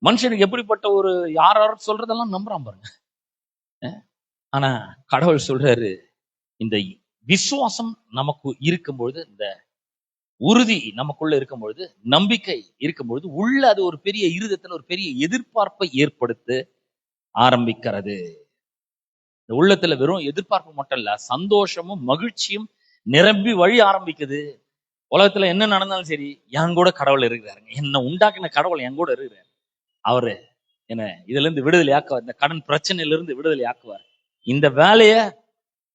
மனுஷனுக்கு எப்படிப்பட்ட ஒரு யாரும் சொல்றதெல்லாம் நம்புறான் பாருங்க. ஆனா கடவுள் சொல்றாரு, இந்த விசுவாசம் நமக்கு இருக்கும்பொழுது, இந்த உறுதி நமக்குள்ள இருக்கும்பொழுது, நம்பிக்கை இருக்கும்பொழுது, உள்ள அது ஒரு பெரிய இருதயத்துல ஒரு பெரிய எதிர்பார்ப்பை ஏற்படுத்த ஆரம்பிக்கிறது. இந்த உள்ளத்துல வெறும் எதிர்பார்ப்பு மட்டும் இல்ல, சந்தோஷமும் மகிழ்ச்சியும் நிரம்பி வழி ஆரம்பிக்குது. உலகத்துல என்ன நடந்தாலும் சரி, என் கூட கடவுள் இருக்கிறாருங்க, என்ன உண்டாக்கின கடவுள் என் கூட இருக்கிறாரு, அவரு என்ன இதுல இருந்து விடுதலை ஆக்குவார், இந்த கடன் பிரச்சனையில இருந்து விடுதலை ஆக்குவார், இந்த வேலைய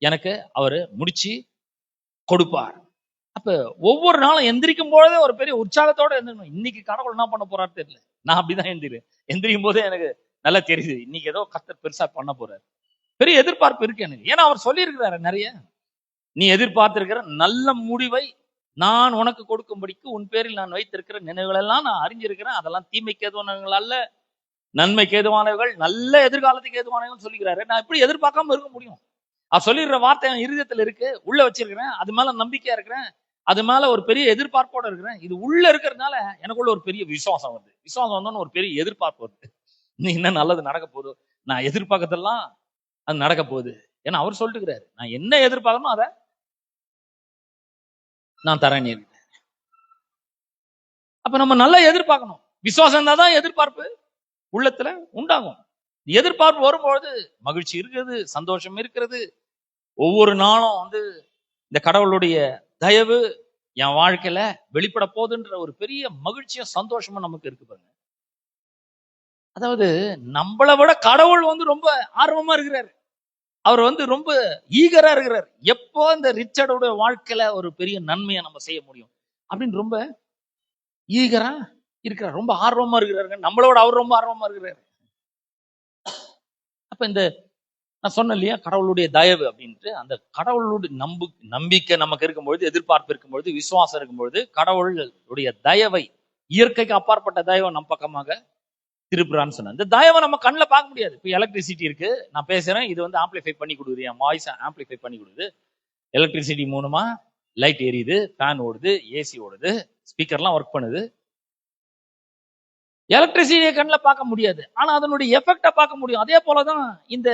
எனக்கு அவரு முடிச்சு கொடுப்பார். அப்ப ஒவ்வொரு நாளும் எந்திரிக்கும் போதே ஒரு பெரிய உற்சாகத்தோட எந்திரிக்கணும். இன்னைக்கு கடவுள் என்ன பண்ண போறாரு தெரியல, நான் அப்படிதான் எந்திரிக்கும் போதே எனக்கு நல்லா தெரியுது, இன்னைக்கு ஏதோ கர்த்தர் பெருசா பண்ண போறாரு. பெரிய எதிர்பார்ப்பு இருக்கு எனக்கு. ஏன்னா அவர் சொல்லி இருக்கிறாரு நிறைய, நீ எதிர்பார்த்திருக்கிற நல்ல முடிவை நான் உனக்கு கொடுக்கும்படிக்கு உன் பேரில் நான் வைத்திருக்கிற நினைவுகள் எல்லாம் நான் அறிஞ்சிருக்கிறேன், அதெல்லாம் தீமைக்கு ஏதுவானவர்கள் அல்ல, நன்மைக்கு ஏதுவானவர்கள், நல்ல எதிர்காலத்துக்கு ஏதுவானவர்கள் சொல்லிக்கிறாரு. நான் எப்படி எதிர்பார்க்காம இருக்க முடியும்? அவர் சொல்லிடுற வார்த்தை என் இருதயத்துல இருக்கு, உள்ள வச்சிருக்கிறேன், அது மேல நம்பிக்கையா இருக்கிறேன், அது மேல ஒரு பெரிய எதிர்பார்ப்போட இருக்கிறேன். இது உள்ள இருக்கிறதுனால எனக்குள்ள ஒரு பெரிய விசுவாசம் வருது. விசுவாசம் வந்தோன்னு ஒரு பெரிய எதிர்பார்ப்பு வருது, இன்னும் என்ன நல்லது நடக்க போகுது, நான் எதிர்பார்க்கறதெல்லாம் அது நடக்க போகுது. ஏன்னா அவர் சொல்லிட்டுக்கிறாரு, நான் என்ன எதிர்பார்க்கணும் அதை நான் தரேன். அப்ப நம்ம நல்லா எதிர்பார்க்கணும். விசுவாசம் இருந்தாதான் எதிர்பார்ப்பு உள்ளத்துல உண்டாகும். எதிர்பார்ப்பு வரும்பொழுது மகிழ்ச்சி இருக்கிறது, சந்தோஷம் இருக்கிறது. ஒவ்வொரு நாளும் வந்து இந்த கடவுளுடைய தயவு என் வாழ்க்கையில வெளிப்பட போகுதுன்ற ஒரு பெரிய மகிழ்ச்சியும் சந்தோஷமும் நமக்கு இருக்கு பாருங்க. அதாவது நம்மளை விட கடவுள் வந்து ரொம்ப ஆர்வமா இருக்கிறாரு, அவர் வந்து ரொம்ப ஈகரா இருக்கிறார், எப்போ இந்த ரிச்சர்டோட வாழ்க்கையில ஒரு பெரிய நன்மையை நம்ம செய்ய முடியும் அப்படின்னு ரொம்ப ஈகரா இருக்கிறார், ரொம்ப ஆர்வமா இருக்கிறாருங்க. நம்மளோட அவர் ரொம்ப ஆர்வமா இருக்கிறாரு. அப்ப இந்த நான் சொன்னேன் இல்லையா, கடவுளுடைய தயவு அப்படின்ட்டு, அந்த கடவுளுடைய நம்பிக்கை நமக்கு இருக்கும்பொழுது, எதிர்பார்ப்பு இருக்கும்பொழுது, விசுவாசம் இருக்கும்பொழுது, கடவுளுடைய தயவை, இயற்கைக்கு அப்பாற்பட்ட தயவை நம் பக்கமாக திருப்புறான்னு சொன்னேன். இந்த தயவை நம்ம கண்ணில் பார்க்க முடியாது. இப்போ எலக்ட்ரிசிட்டி இருக்கு, நான் பேசுறேன், இது வந்து ஆம்பிளிஃபை பண்ணி கொடுக்குது, என் வாய்ஸ் ஆம்பிளிஃபை பண்ணி கொடுக்குது, எலக்ட்ரிசிட்டி மூலமா லைட் எரியுது, ஃபேன் ஓடுது, ஏசி ஓடுது, ஸ்பீக்கர்லாம் ஒர்க் பண்ணுது. எலக்ட்ரிசிட்டியை கண்ணில் பார்க்க முடியாது, ஆனா அதனுடைய எஃபெக்டை பார்க்க முடியும். அதே போலதான் இந்த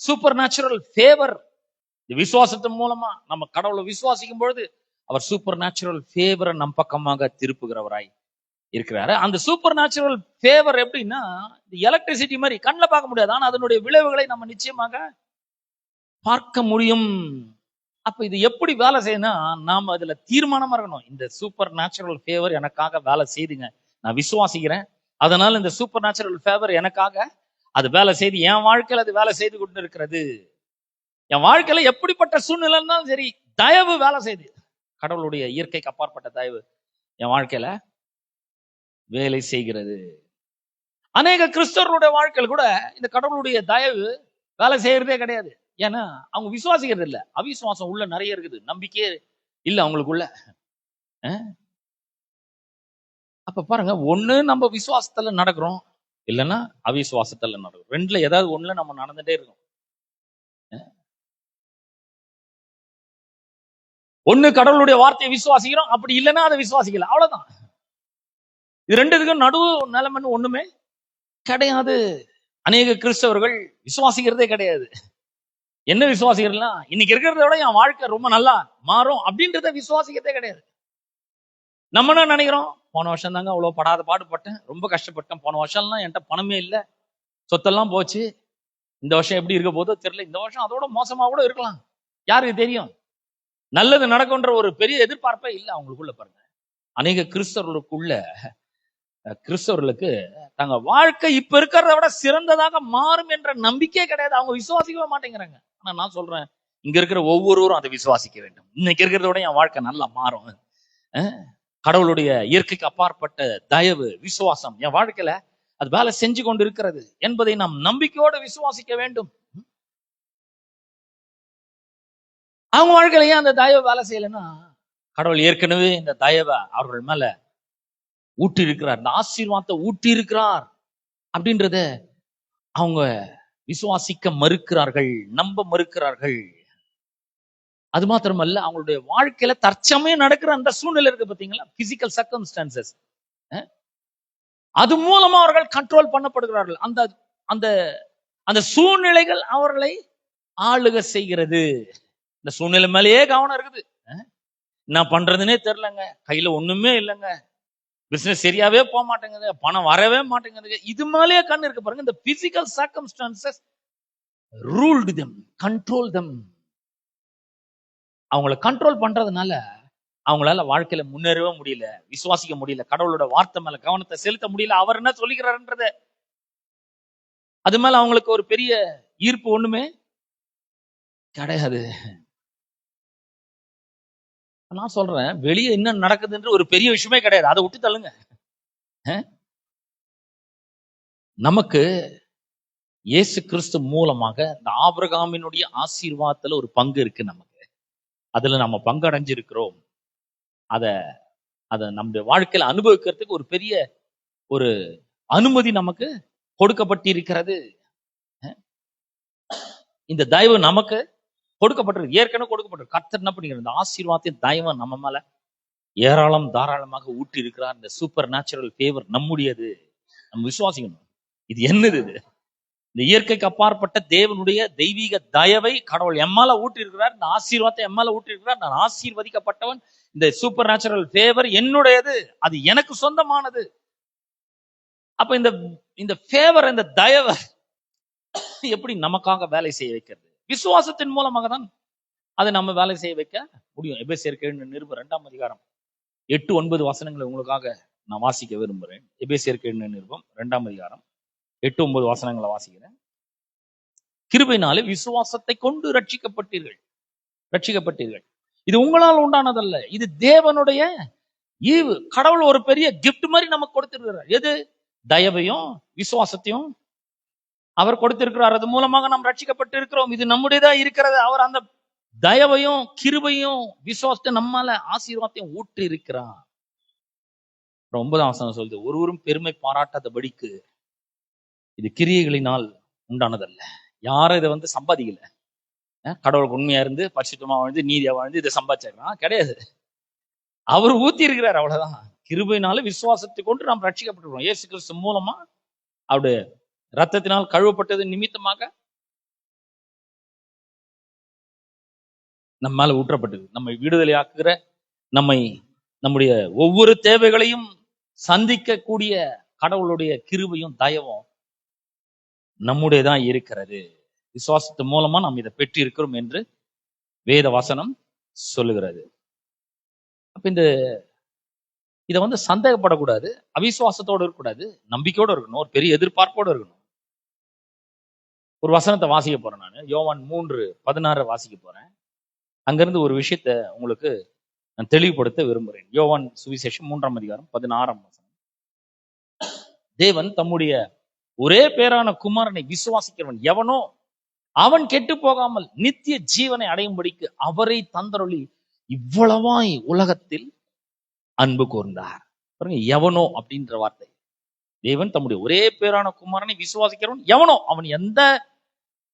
சூப்பர் நேச்சுரல் ஃபேவர், விசுவாசத்தின் மூலமா நம்ம கடவுளை விசுவாசிக்கும் பொழுது அவர் சூப்பர் நேச்சுரல் ஃபேவரை நம் பக்கமாக திருப்புகிறவராய் இருக்கிறாரு. அந்த சூப்பர் நேச்சுரல் ஃபேவர் எப்படின்னா, எலக்ட்ரிசிட்டி மாதிரி கண்ணில் பார்க்க முடியாது, ஆனா அதனுடைய விளைவுகளை நம்ம நிச்சயமாக பார்க்க முடியும். அப்ப இது எப்படி வேலை செய்யணும், நாம அதுல தீர்மானமா இருக்கணும். இந்த சூப்பர் நேச்சுரல் ஃபேவர் எனக்காக வேலை செய்துங்க, நான் விசுவாசிக்கிறேன், அதனால இந்த சூப்பர் நேச்சுரல் ஃபேவர் எனக்காக அது வேலை செய்து என் வாழ்க்கையில அது வேலை செய்து கொண்டு இருக்கிறது. என் வாழ்க்கையில எப்படிப்பட்ட சூழ்நிலை இருந்தாலும் சரி, தயவு வேலை செய்து, கடவுளுடைய இயற்கைக்கு அப்பாற்பட்ட தயவு என் வாழ்க்கையில வேலை செய்கிறது. அநேக கிறிஸ்தவர்களுடைய வாழ்க்கையில் கூட இந்த கடவுளுடைய தயவு வேலை செய்யறதே கிடையாது. ஏன்னா அவங்க விசுவாசிக்கிறது இல்லை, அவிசுவாசம் உள்ள நிறைய இருக்குது, நம்பிக்கையே இல்லை அவங்களுக்குள்ள. அப்ப பாருங்க, ஒண்ணு நம்ம விசுவாசத்துல நடக்கிறோம், இல்லைன்னா அவிசுவாசத்துல நடக்கும். ரெண்டுல ஏதாவது ஒண்ணுல நம்ம நடந்துட்டே இருக்கோம். ஒண்ணு கடவுளுடைய வார்த்தையை விசுவாசிக்கிறோம், அப்படி இல்லைன்னா அதை விசுவாசிக்கல, அவ்வளவுதான். இது ரெண்டுத்துக்கும் நடுவு நிலைமைன்னு ஒண்ணுமே கிடையாது. அநேக கிறிஸ்தவர்கள் விசுவாசிக்கிறதே கிடையாது. என்ன விசுவாசிக்கிறதுனா, இன்னைக்கு இருக்கிறத விட என் வாழ்க்கை ரொம்ப நல்லா மாறும் அப்படின்றத விசுவாசிக்கிறதே கிடையாது. நம்ம என்ன நினைக்கிறோம், போன வருஷம் தாங்க அவ்வளவு படாத பாடுபட்டேன், ரொம்ப கஷ்டப்பட்டேன், போன வருஷம்லாம் என்கிட்ட பணமே இல்லை, சொத்தெல்லாம் போச்சு, இந்த வருஷம் எப்படி இருக்க போதோ தெரியல, இந்த வருஷம் அதோட மோசமா கூட இருக்கலாம், யாருக்கு தெரியும். நல்லது நடக்கும்ன்ற ஒரு பெரிய எதிர்பார்ப்பே இல்லை அவங்களுக்குள்ள. பாருங்க, அநேக கிறிஸ்தவர்களுக்கு தங்க வாழ்க்கை இப்ப இருக்கிறத விட சிறந்ததாக மாறும் என்ற நம்பிக்கையே கிடையாது. அவங்க விசுவாசிக்கவே மாட்டேங்கிறாங்க. ஆனா நான் சொல்றேன், இங்க இருக்கிற ஒவ்வொருவரும் அதை விசுவாசிக்க வேண்டும். இன்னைக்கு இருக்கிறத விட என் வாழ்க்கை நல்லா மாறும், கடவுளுடைய இயற்கைக்கு அப்பாற்பட்ட தயவு விசுவாசம் என் வாழ்க்கையில அது வேலை செஞ்சு கொண்டு இருக்கிறது என்பதை நாம் நம்பிக்கையோடு விசுவாசிக்க வேண்டும். அவங்க வாழ்க்கையில ஏன் அந்த தயவு வேலை செய்யலைன்னா, கடவுள் ஏற்கனவே இந்த தயவை அவர்கள் மேல ஊட்டி இருக்கிறார், இந்த ஆசீர்வாதத்தை ஊட்டி இருக்கிறார் அப்படின்றத அவங்க விசுவாசிக்க மறுக்கிறார்கள், நம்ப மறுக்கிறார்கள். அது மாத்திரமல்ல, அவங்களுடைய வாழ்க்கையில தற்சமயம் நடக்கிற அந்த சூழ்நிலை இருக்கு பாத்தீங்களா, பிசிக்கல் சர்க்கம்ஸ்டான்சஸ், அது மூலமா அவர்கள் கண்ட்ரோல் பண்ணப்படுகிறார்கள். அந்த அந்த அந்த சூழ்நிலைகள் அவர்களை ஆளுக செய்கிறது. இந்த சூழ்நிலை மேலேயே கவனம் இருக்குது. என்ன பண்றதுன்னே தெரியலங்க, கையில ஒண்ணுமே இல்லைங்க, பிசினஸ் சரியாவே போக மாட்டேங்குது, பணம் வரவே மாட்டேங்குது, இது மேலேயே கண் இருக்கு பாருங்க. இந்த physical circumstances ruled them, control them. அவங்கள கண்ட்ரோல் பண்றதுனால அவங்களால வாழ்க்கையில முன்னேறவே முடியல, விசுவாசிக்க முடியல, கடவுளோட வார்த்தை மேல கவனத்தை செலுத்த முடியல. அவர் என்ன சொல்லிக்கிறாருன்றத அது மேல அவங்களுக்கு ஒரு பெரிய ஈர்ப்பு ஒண்ணுமே கிடையாது. நான் சொல்றேன், வெளியே என்ன நடக்குதுன்ற ஒரு பெரிய விஷயமே கிடையாது, அதை விட்டு தள்ளுங்க. நமக்கு இயேசு கிறிஸ்து மூலமாக இந்த ஆபிரகாமினுடைய ஆசீர்வாதத்துல ஒரு பங்கு இருக்கு. நமக்கு அதுல நம்ம பங்கடைஞ்சிருக்கிறோம். அதை நம்முடைய வாழ்க்கையில அனுபவிக்கிறதுக்கு ஒரு பெரிய ஒரு அனுமதி நமக்கு கொடுக்கப்பட்டிருக்கிறது. இந்த தயவு நமக்கு கொடுக்கப்பட்டிருக்கு, ஏற்கனவே கொடுக்கப்பட்டிருக்கு. கர்த்தர் என்ன பண்ணிக்கிறார், இந்த ஆசீர்வாதத்தின் தயவு நம்ம மேல ஏராளம் தாராளமாக ஊட்டி இருக்கிறார். இந்த சூப்பர் நேச்சுரல் ஃபேவர் நம்முடையது, நம்ம விசுவாசிக்கணும். இது என்னது? இது இந்த இயற்கைக்கு அப்பாற்பட்ட தேவனுடைய தெய்வீக தயவை கடவுள் எம்மால ஊட்டி இருக்கிறார். இந்த ஆசீர்வாதத்தை எம்மால ஊட்டி இருக்கிறார். நான் ஆசீர்வதிக்கப்பட்டவன், இந்த சூப்பர் நேச்சுரல் ஃபேவர் என்னுடையது, அது எனக்கு சொந்தமானது. அப்ப இந்த ஃபேவர், இந்த தயவை எப்படி நமக்காக வேலை செய்ய வைக்கிறது? விசுவாசத்தின் மூலமாக தான் அதை நம்ம வேலை செய்ய வைக்க முடியும். எபேசியர் நிருபம் 2ஆம் அதிகாரம் 8-9 வசனங்களை உங்களுக்காக நான் வாசிக்க விரும்புகிறேன். எபேசியர் நிருபம் 2ஆம் அதிகாரம் 8-9 வசனங்களை வாசிக்கிறேன். கிருபையினாலே விசுவாசத்தை கொண்டு ரட்சிக்கப்பட்டீர்கள். இது உங்களால் உண்டானதல்ல, இது தேவனுடைய ஈவு. கடவுள் ஒரு பெரிய கிஃப்ட் மாதிரி நமக்கு கொடுத்திருக்கிறார். எது? தயவையும் விசுவாசத்தையும் அவர் கொடுத்திருக்கிறார். அது மூலமாக நாம் ரட்சிக்கப்பட்டு இருக்கிறோம். இது நம்முடையதா இருக்கிறது. அவர் அந்த தயவையும் கிருபையும் விசுவாசத்தை நம்மால ஆசீர்வாதத்தையும் ஊற்றி இருக்கிறார். 9ஆம் வசனம் சொல்லுது, ஒருவரும் பெருமை பாராட்டாதபடிக்கு இது கிரியைகளினால் உண்டானதல்ல. யாரும் இதை சம்பாதிக்கல. கடவுளுக்கு உண்மையா இருந்து பரிசுத்தமா வாழ்ந்து நீதியா வாழ்ந்து இதை சம்பாதிச்சிருக்கான் கிடையாது. அவர் ஊத்தி இருக்கிறார், அவ்வளவுதான். கிருபையினால விசுவாசத்தை கொண்டு நாம் ரட்சிக்கப்பட்டிருக்கிறோம். இயேசு கிறிஸ்து மூலமா அவருடைய ரத்தத்தினால் கழுவப்பட்டது நிமித்தமாக நம்ம மேல ஊற்றப்பட்டது. நம்மை விடுதலையாக்குகிற, நம்முடைய ஒவ்வொரு தேவைகளையும் சந்திக்கக்கூடிய கடவுளுடைய கிருபையும் தயவும் நம்முடையதான் இருக்கிறது. விசுவாசத்து மூலமா நாம் இதை பெற்று இருக்கிறோம் என்று வேத வசனம் சொல்லுகிறது. அப்ப இதை சந்தேகப்படக்கூடாது, அவிசுவாசத்தோடு இருக்கக்கூடாது, நம்பிக்கையோடு இருக்கணும், ஒரு பெரிய எதிர்பார்ப்போடு இருக்கணும். ஒரு வசனத்தை வாசிக்க போறேன். நான் யோவான் 3:16 வாசிக்க போறேன். அங்கிருந்து ஒரு விஷயத்த உங்களுக்கு நான் தெளிவுபடுத்த விரும்புகிறேன். யோவான் சுவிசேஷம் 3ஆம் அதிகாரம் 16ஆம் வசனம். தேவன் தம்முடைய ஒரே பேரான குமாரனை விசுவாசிக்கிறவன் எவனோ அவன் கெட்டு போகாமல் நித்திய ஜீவனை அடையும்படிக்கு அவரை தந்தருளி இவ்வளவாய் உலகத்தில் அன்பு கூர்ந்தார். பாருங்க, எவனோ அப்படின்ற வார்த்தை. தேவன் தம்முடைய ஒரே பேரான குமாரனை விசுவாசிக்கிறவன் எவனோ, அவன் எந்த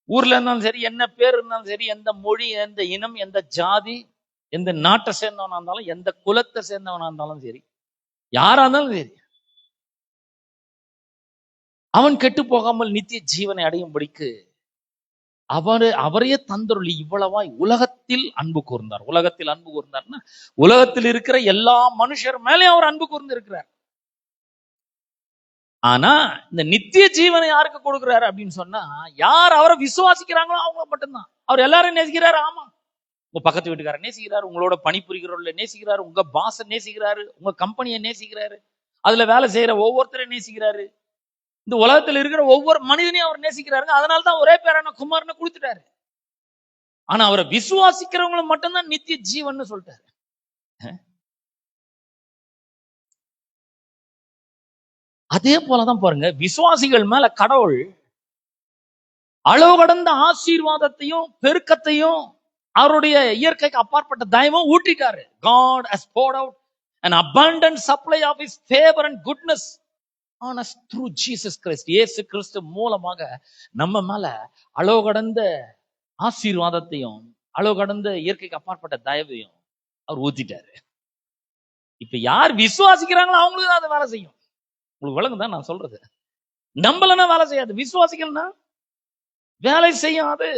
ஊர்ல இருந்தாலும் சரி, என்ன பேர் இருந்தாலும் சரி, எந்த மொழி, எந்த இனம், எந்த ஜாதி, எந்த நாட்டை சேர்ந்தவனா இருந்தாலும், எந்த குலத்தை சேர்ந்தவனா இருந்தாலும் சரி, யாரா இருந்தாலும் சரி, அவன் கெட்டு போகாமல் நித்திய ஜீவனை அடையும்படிக்கு அவரையே தந்தருளி இவ்வளவாய் உலகத்தில் அன்பு கூர்ந்தார். உலகத்தில் அன்பு கூர்ந்தார்னா உலகத்தில் இருக்கிற எல்லா மனுஷர் மேலே அவர் அன்பு கூர்ந்து இருக்கிறார். ஆனா இந்த நித்திய ஜீவனை யாருக்கு கொடுக்கிறாரு அப்படின்னு சொன்னா, யார் அவரை விசுவாசிக்கிறாங்களோ அவங்க மட்டும்தான். அவர் எல்லாரும் நேசிக்கிறாரு. ஆமா, உங்க பக்கத்து வீட்டுக்காரர் நேசிக்கிறாரு, உங்களோட பணிபுரிகிறவர்களை நேசிக்கிறாரு, உங்க பாச நேசிக்கிறாரு, உங்க கம்பெனியை நேசிக்கிறாரு, அதுல வேலை செய்யற ஒவ்வொருத்தரையும் நேசிக்கிறாரு, இந்த உலகத்துல இருக்கிற ஒவ்வொரு மனிதனையும் அவர் நேசிக்கிறாருங்க. அதனால்தான் ஒரே பேரான குமாரனை கொடுத்துட்டாரு. ஆனா அவரை விசுவாசிக்கிறவங்களும் மட்டும்தான் நித்திய ஜீவன் சொல்லிட்டாரு. அதே போலதான் பாருங்க, விசுவாசிகள் மேல கடவுள் அளவு கடந்த ஆசீர்வாதத்தையும் பெருக்கத்தையும் அவருடைய இயற்கைக்கு அப்பாற்பட்ட தயவும் ஊட்டிட்டாரு. God has poured out an abundant supply of his favor and goodness on us through Jesus Christ. இயேசு கிறிஸ்து மூலமாக நம்ம மேல அளவு கடந்த ஆசீர்வாதத்தையும் அளவு கடந்த இயற்கைக்கு அப்பாற்பட்ட தயவையும் அவர் ஊத்திட்டாரு. இப்ப யார் விசுவாசிக்கிறாங்களோ அவங்களுக்கு தான் அதை வேலை செய்யும். உங்களுக்கு விளங்குதான் நான் சொல்றது? நம்பலன்னா வேலை செய்யாது, விசுவாசிக்கலன்னா வேலை செய்யாது.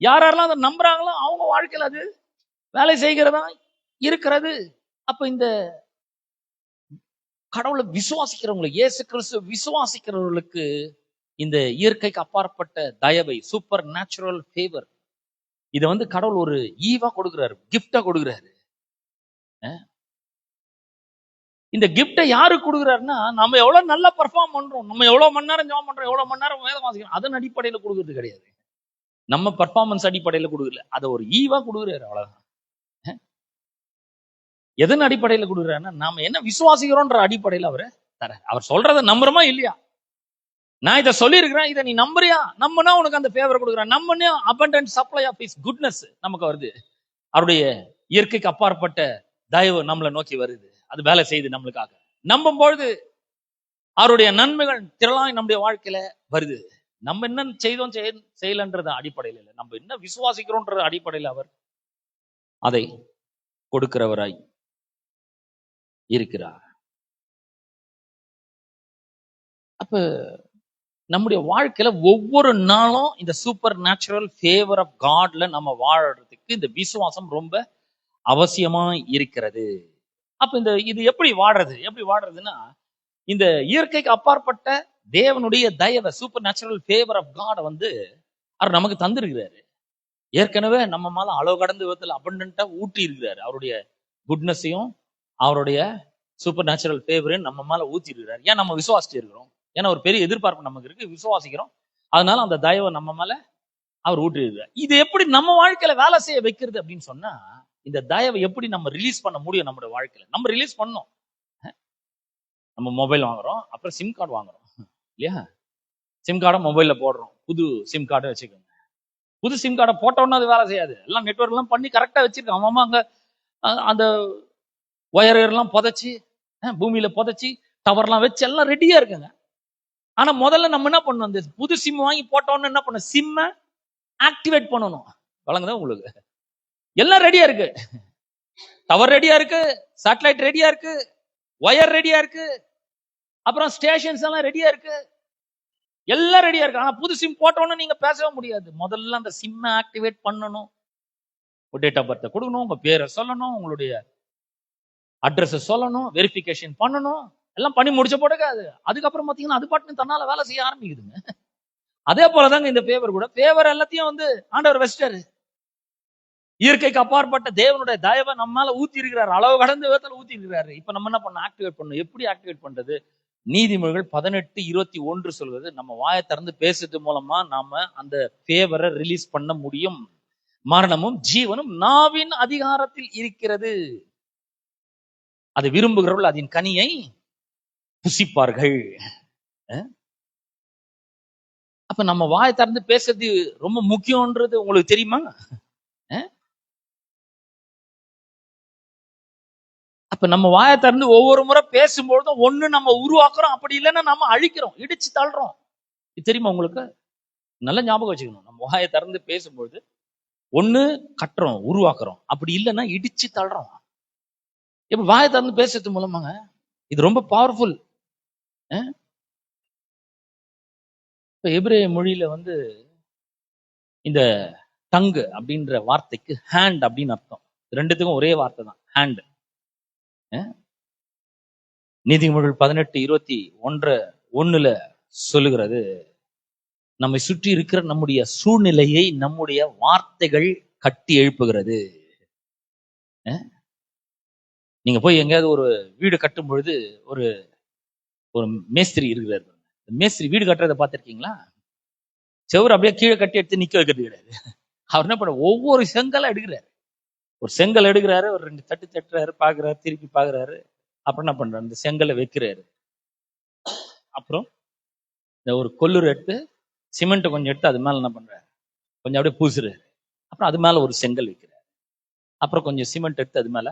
யாரெல்லாம் அதை நம்புறாங்களோ அவங்க வாழ்க்கையில் அது வேலை செய்கிறதா இருக்கிறது. அப்ப இந்த கடவுளை விசுவாசிக்கிறவங்களுக்கு, இயேசு கிறிஸ்து விசுவாசிக்கிறவர்களுக்கு இந்த இயற்கைக்கு அப்பாற்பட்ட தயவை, சூப்பர் நேச்சுரல் ஃபேவர், இதை கடவுள் ஒரு ஈவா கொடுக்கிறாரு, கிஃப்டா கொடுக்கிறாரு. இந்த கிஃப்டை யாருக்கு கொடுக்குறாருன்னா, நம்ம எவ்வளவு நல்லா பெர்ஃபார்ம் பண்றோம், நம்ம எவ்வளவு மணி நேரம் ஜாப் பண்றோம், எவ்வளவு மணி நேரம் வேலை வாசிக்கிறோம், அதன் அடிப்படையில கொடுக்கறது கிடையாது. நம்ம பெர்ஃபார்மன்ஸ் அடிப்படையில கொடுக்கல, அதை ஒரு ஈவா கொடுக்குறாரு, அவ்வளவுதான். எதன் அடிப்படையில கொடுக்குறாருன்னா, நாம என்ன விசுவாசிக்கிறோன்ற அடிப்படையில அவரை தர. அவர் சொல்றதை நம்புறோமா இல்லையா? நான் இதை சொல்லியிருக்கிறேன், இதை நீ நம்புறியா? நம்பனா உனக்கு அந்த ஃபேவர் கொடுக்குறேன். நம்பனே abundant supply of his goodness நமக்கு வருது. அவருடைய இயற்கைக்கு அப்பாற்பட்ட தயவு நம்மளை நோக்கி வருது, அது வேலை செய்யுது நம்மளுக்காக. நம்பும் பொழுது அவருடைய நன்மைகள் திரளாய் நம்முடைய வாழ்க்கையில வருது. நம்ம என்ன செய்தோம் செய்யலன்றது அடிப்படையில் இல்லை, நம்ம என்ன விசுவாசிக்கிறோன்ற அடிப்படையில் அவர் அதை கொடுக்கிறவராய் இருக்கிறார். அப்ப நம்முடைய வாழ்க்கையில ஒவ்வொரு நாளும் இந்த சூப்பர் நேச்சுரல் ஃபேவர் ஆஃப் காட்ல நம்ம வாழறதுக்கு இந்த விசுவாசம் ரொம்ப அவசியமா இருக்கிறது. அப்ப இது எப்படி வாடுறதுன்னா, இந்த இயற்கைக்கு அப்பாற்பட்ட தேவனுடைய தயவை, supernatural favour of God அவர் நமக்கு தந்திருக்கிறாரு. ஏற்கனவே நம்ம மேல அளவு கடந்த விதத்துல அபண்டன்ட்டா ஊட்டி இருக்கிறாரு. அவருடைய குட்னஸையும் அவருடைய சூப்பர் நேச்சுரல் ஃபேவரையும் நம்ம மேல ஊத்தி இருக்கிறாரு. ஏன் நம்ம விசுவாசிச்சு இருக்கிறோம், ஏன்னா ஒரு பெரிய எதிர்பார்ப்பு நமக்கு இருக்கு, விசுவாசிக்கிறோம். அதனால அந்த தயவை நம்ம மேல அவர் ஊட்டி இருக்கிறார். இது எப்படி நம்ம வாழ்க்கையில வேலை செய்ய வைக்கிறது அப்படின்னு சொன்னா, இந்த தயவை எப்படி நம்ம ரிலீஸ் பண்ண முடியும் நம்மளோட வாழ்க்கையில? நம்ம ரிலீஸ் பண்ணோம். நம்ம மொபைல் வாங்குறோம், அப்புறம் சிம் கார்டு வாங்குறோம் இல்லையா? சிம் கார்டை மொபைல்ல போடுறோம், புது சிம் கார்டை வச்சுக்கோங்க. புது சிம் கார்டை போட்டோன்னு அது வேலை செய்யாது. எல்லாம் நெட்வொர்க் எல்லாம் பண்ணி கரெக்டா வச்சிருக்கோம். அவன் அங்க அந்த ஒயர் எல்லாம் புதைச்சி, பூமியில புதைச்சி டவர்லாம் வச்சு எல்லாம் ரெடியா இருக்குங்க. ஆனா முதல்ல நம்ம என்ன பண்ணணும், அந்த புது சிம் வாங்கி போட்டோன்னு என்ன பண்ணணும், சிம்மை ஆக்டிவேட் பண்ணணும். வழங்குதான் உங்களுக்கு எல்லாம் ரெடியா இருக்கு, டவர் ரெடியா இருக்கு, சேட்டலைட் ரெடியா இருக்கு, ஒயர் ரெடியா இருக்கு, அப்புறம் ஸ்டேஷன்ஸ் எல்லாம் ரெடியா இருக்கு, எல்லாம் ரெடியா இருக்கு. ஆனா புது சிம் போட்டோன்னு நீங்க பேசவே முடியாது. முதல்ல அந்த சிம்மை ஆக்டிவேட் பண்ணணும், டேட் ஆஃப் பர்த் கொடுக்கணும், உங்க பேரை சொல்லணும், உங்களுடைய அட்ரஸ் சொல்லணும், வெரிஃபிகேஷன் பண்ணணும், எல்லாம் பண்ணி முடிச்ச போடுக்காது. அதுக்கப்புறம் பாத்தீங்கன்னா அது பாட்டு தன்னால வேலை செய்ய ஆரம்பிக்குதுங்க. அதே போலதாங்க இந்த ஃபேவர் கூட. ஃபேவர் எல்லாத்தையும் ஆண்டவர் வச்சிட்டாரு. இயற்கைக்கு அப்பாற்பட்ட தேவனுடைய தயவை நம்ம மேல ஊத்தி இருக்கிறாரு, அளவு கடந்த விதத்துல ஊத்தி இருக்கிறாரு. இப்ப நம்ம என்ன பண்ண, ஆக்டிவேட் பண்ணணும். எப்படி ஆக்டிவேட் பண்றது? நீதிமொழிகள் 18:21 சொல்றது, நம்ம வாயை திறந்து பேசுறது மூலமா நாம அந்த ஃபேவரை ரிலீஸ் பண்ண முடியும். மரணமும் ஜீவனும் நாவின் அதிகாரத்தில் இருக்கிறது, அதை விரும்புகிறவர்கள் அதன் கனியை புசிப்பார்கள். அப்ப நம்ம வாயை திறந்து பேசுறது ரொம்ப முக்கியம்ன்றது உங்களுக்கு தெரியுமா? அப்ப நம்ம வாயை திறந்து ஒவ்வொரு முறை பேசும்பொழுதும் ஒண்ணு நம்ம உருவாக்குறோம், அப்படி இல்லைன்னா நம்ம அழிக்கிறோம், இடிச்சு தள்ளுறோம். இது தெரியுமா உங்களுக்கு? நல்ல ஞாபகம் வச்சுக்கணும். நம்ம வாயை திறந்து பேசும்பொழுது ஒண்ணு கட்டுறோம், உருவாக்குறோம், அப்படி இல்லைன்னா இடிச்சு தள்ளுறோம். இப்ப வாயை திறந்து பேசுறது மூலமாங்க இது ரொம்ப பவர்ஃபுல். இப்ப எபிரேய மொழியில வந்து இந்த டங்கு அப்படின்ற வார்த்தைக்கு ஹேண்ட் அப்படின்னு அர்த்தம். ரெண்டுத்துக்கும் ஒரே வார்த்தை தான், ஹேண்ட். நீதிமொழிகள் 18:21 சொல்லுகிறது, நம்மை சுற்றி இருக்கிற நம்முடைய சூழ்நிலையை நம்முடைய வார்த்தைகள் கட்டி எழுப்புகிறது. நீங்க போய் எங்கேயாவது ஒரு வீடு கட்டும் பொழுது ஒரு ஒரு மேஸ்திரி இருக்கிறாரு. மேஸ்திரி வீடு கட்டுறதை பார்த்திருக்கீங்களா? செவுரு அப்படியே கீழே கட்டி எடுத்து நிக்க வைக்கிறது கிடையாது. அவர் என்ன பண்ண, ஒவ்வொரு செங்கலா எடுக்கிறாரு. ஒரு செங்கல் எடுக்கிறாரு, ஒரு 2 தட்டு தட்டுறாரு, பாக்குறாரு, திருப்பி பாக்குறாரு, அப்புறம் என்ன பண்றாரு, இந்த செங்கலை வைக்கிறாரு. அப்புறம் இந்த ஒரு கொல்லுரை எடுத்து சிமெண்ட் கொஞ்சம் எடுத்து அது மேல என்ன பண்றாரு, கொஞ்சம் அப்படியே பூசுறாரு. அப்புறம் அது மேல ஒரு செங்கல் வைக்கிறாரு. அப்புறம் கொஞ்சம் சிமெண்ட் எடுத்து அது மேல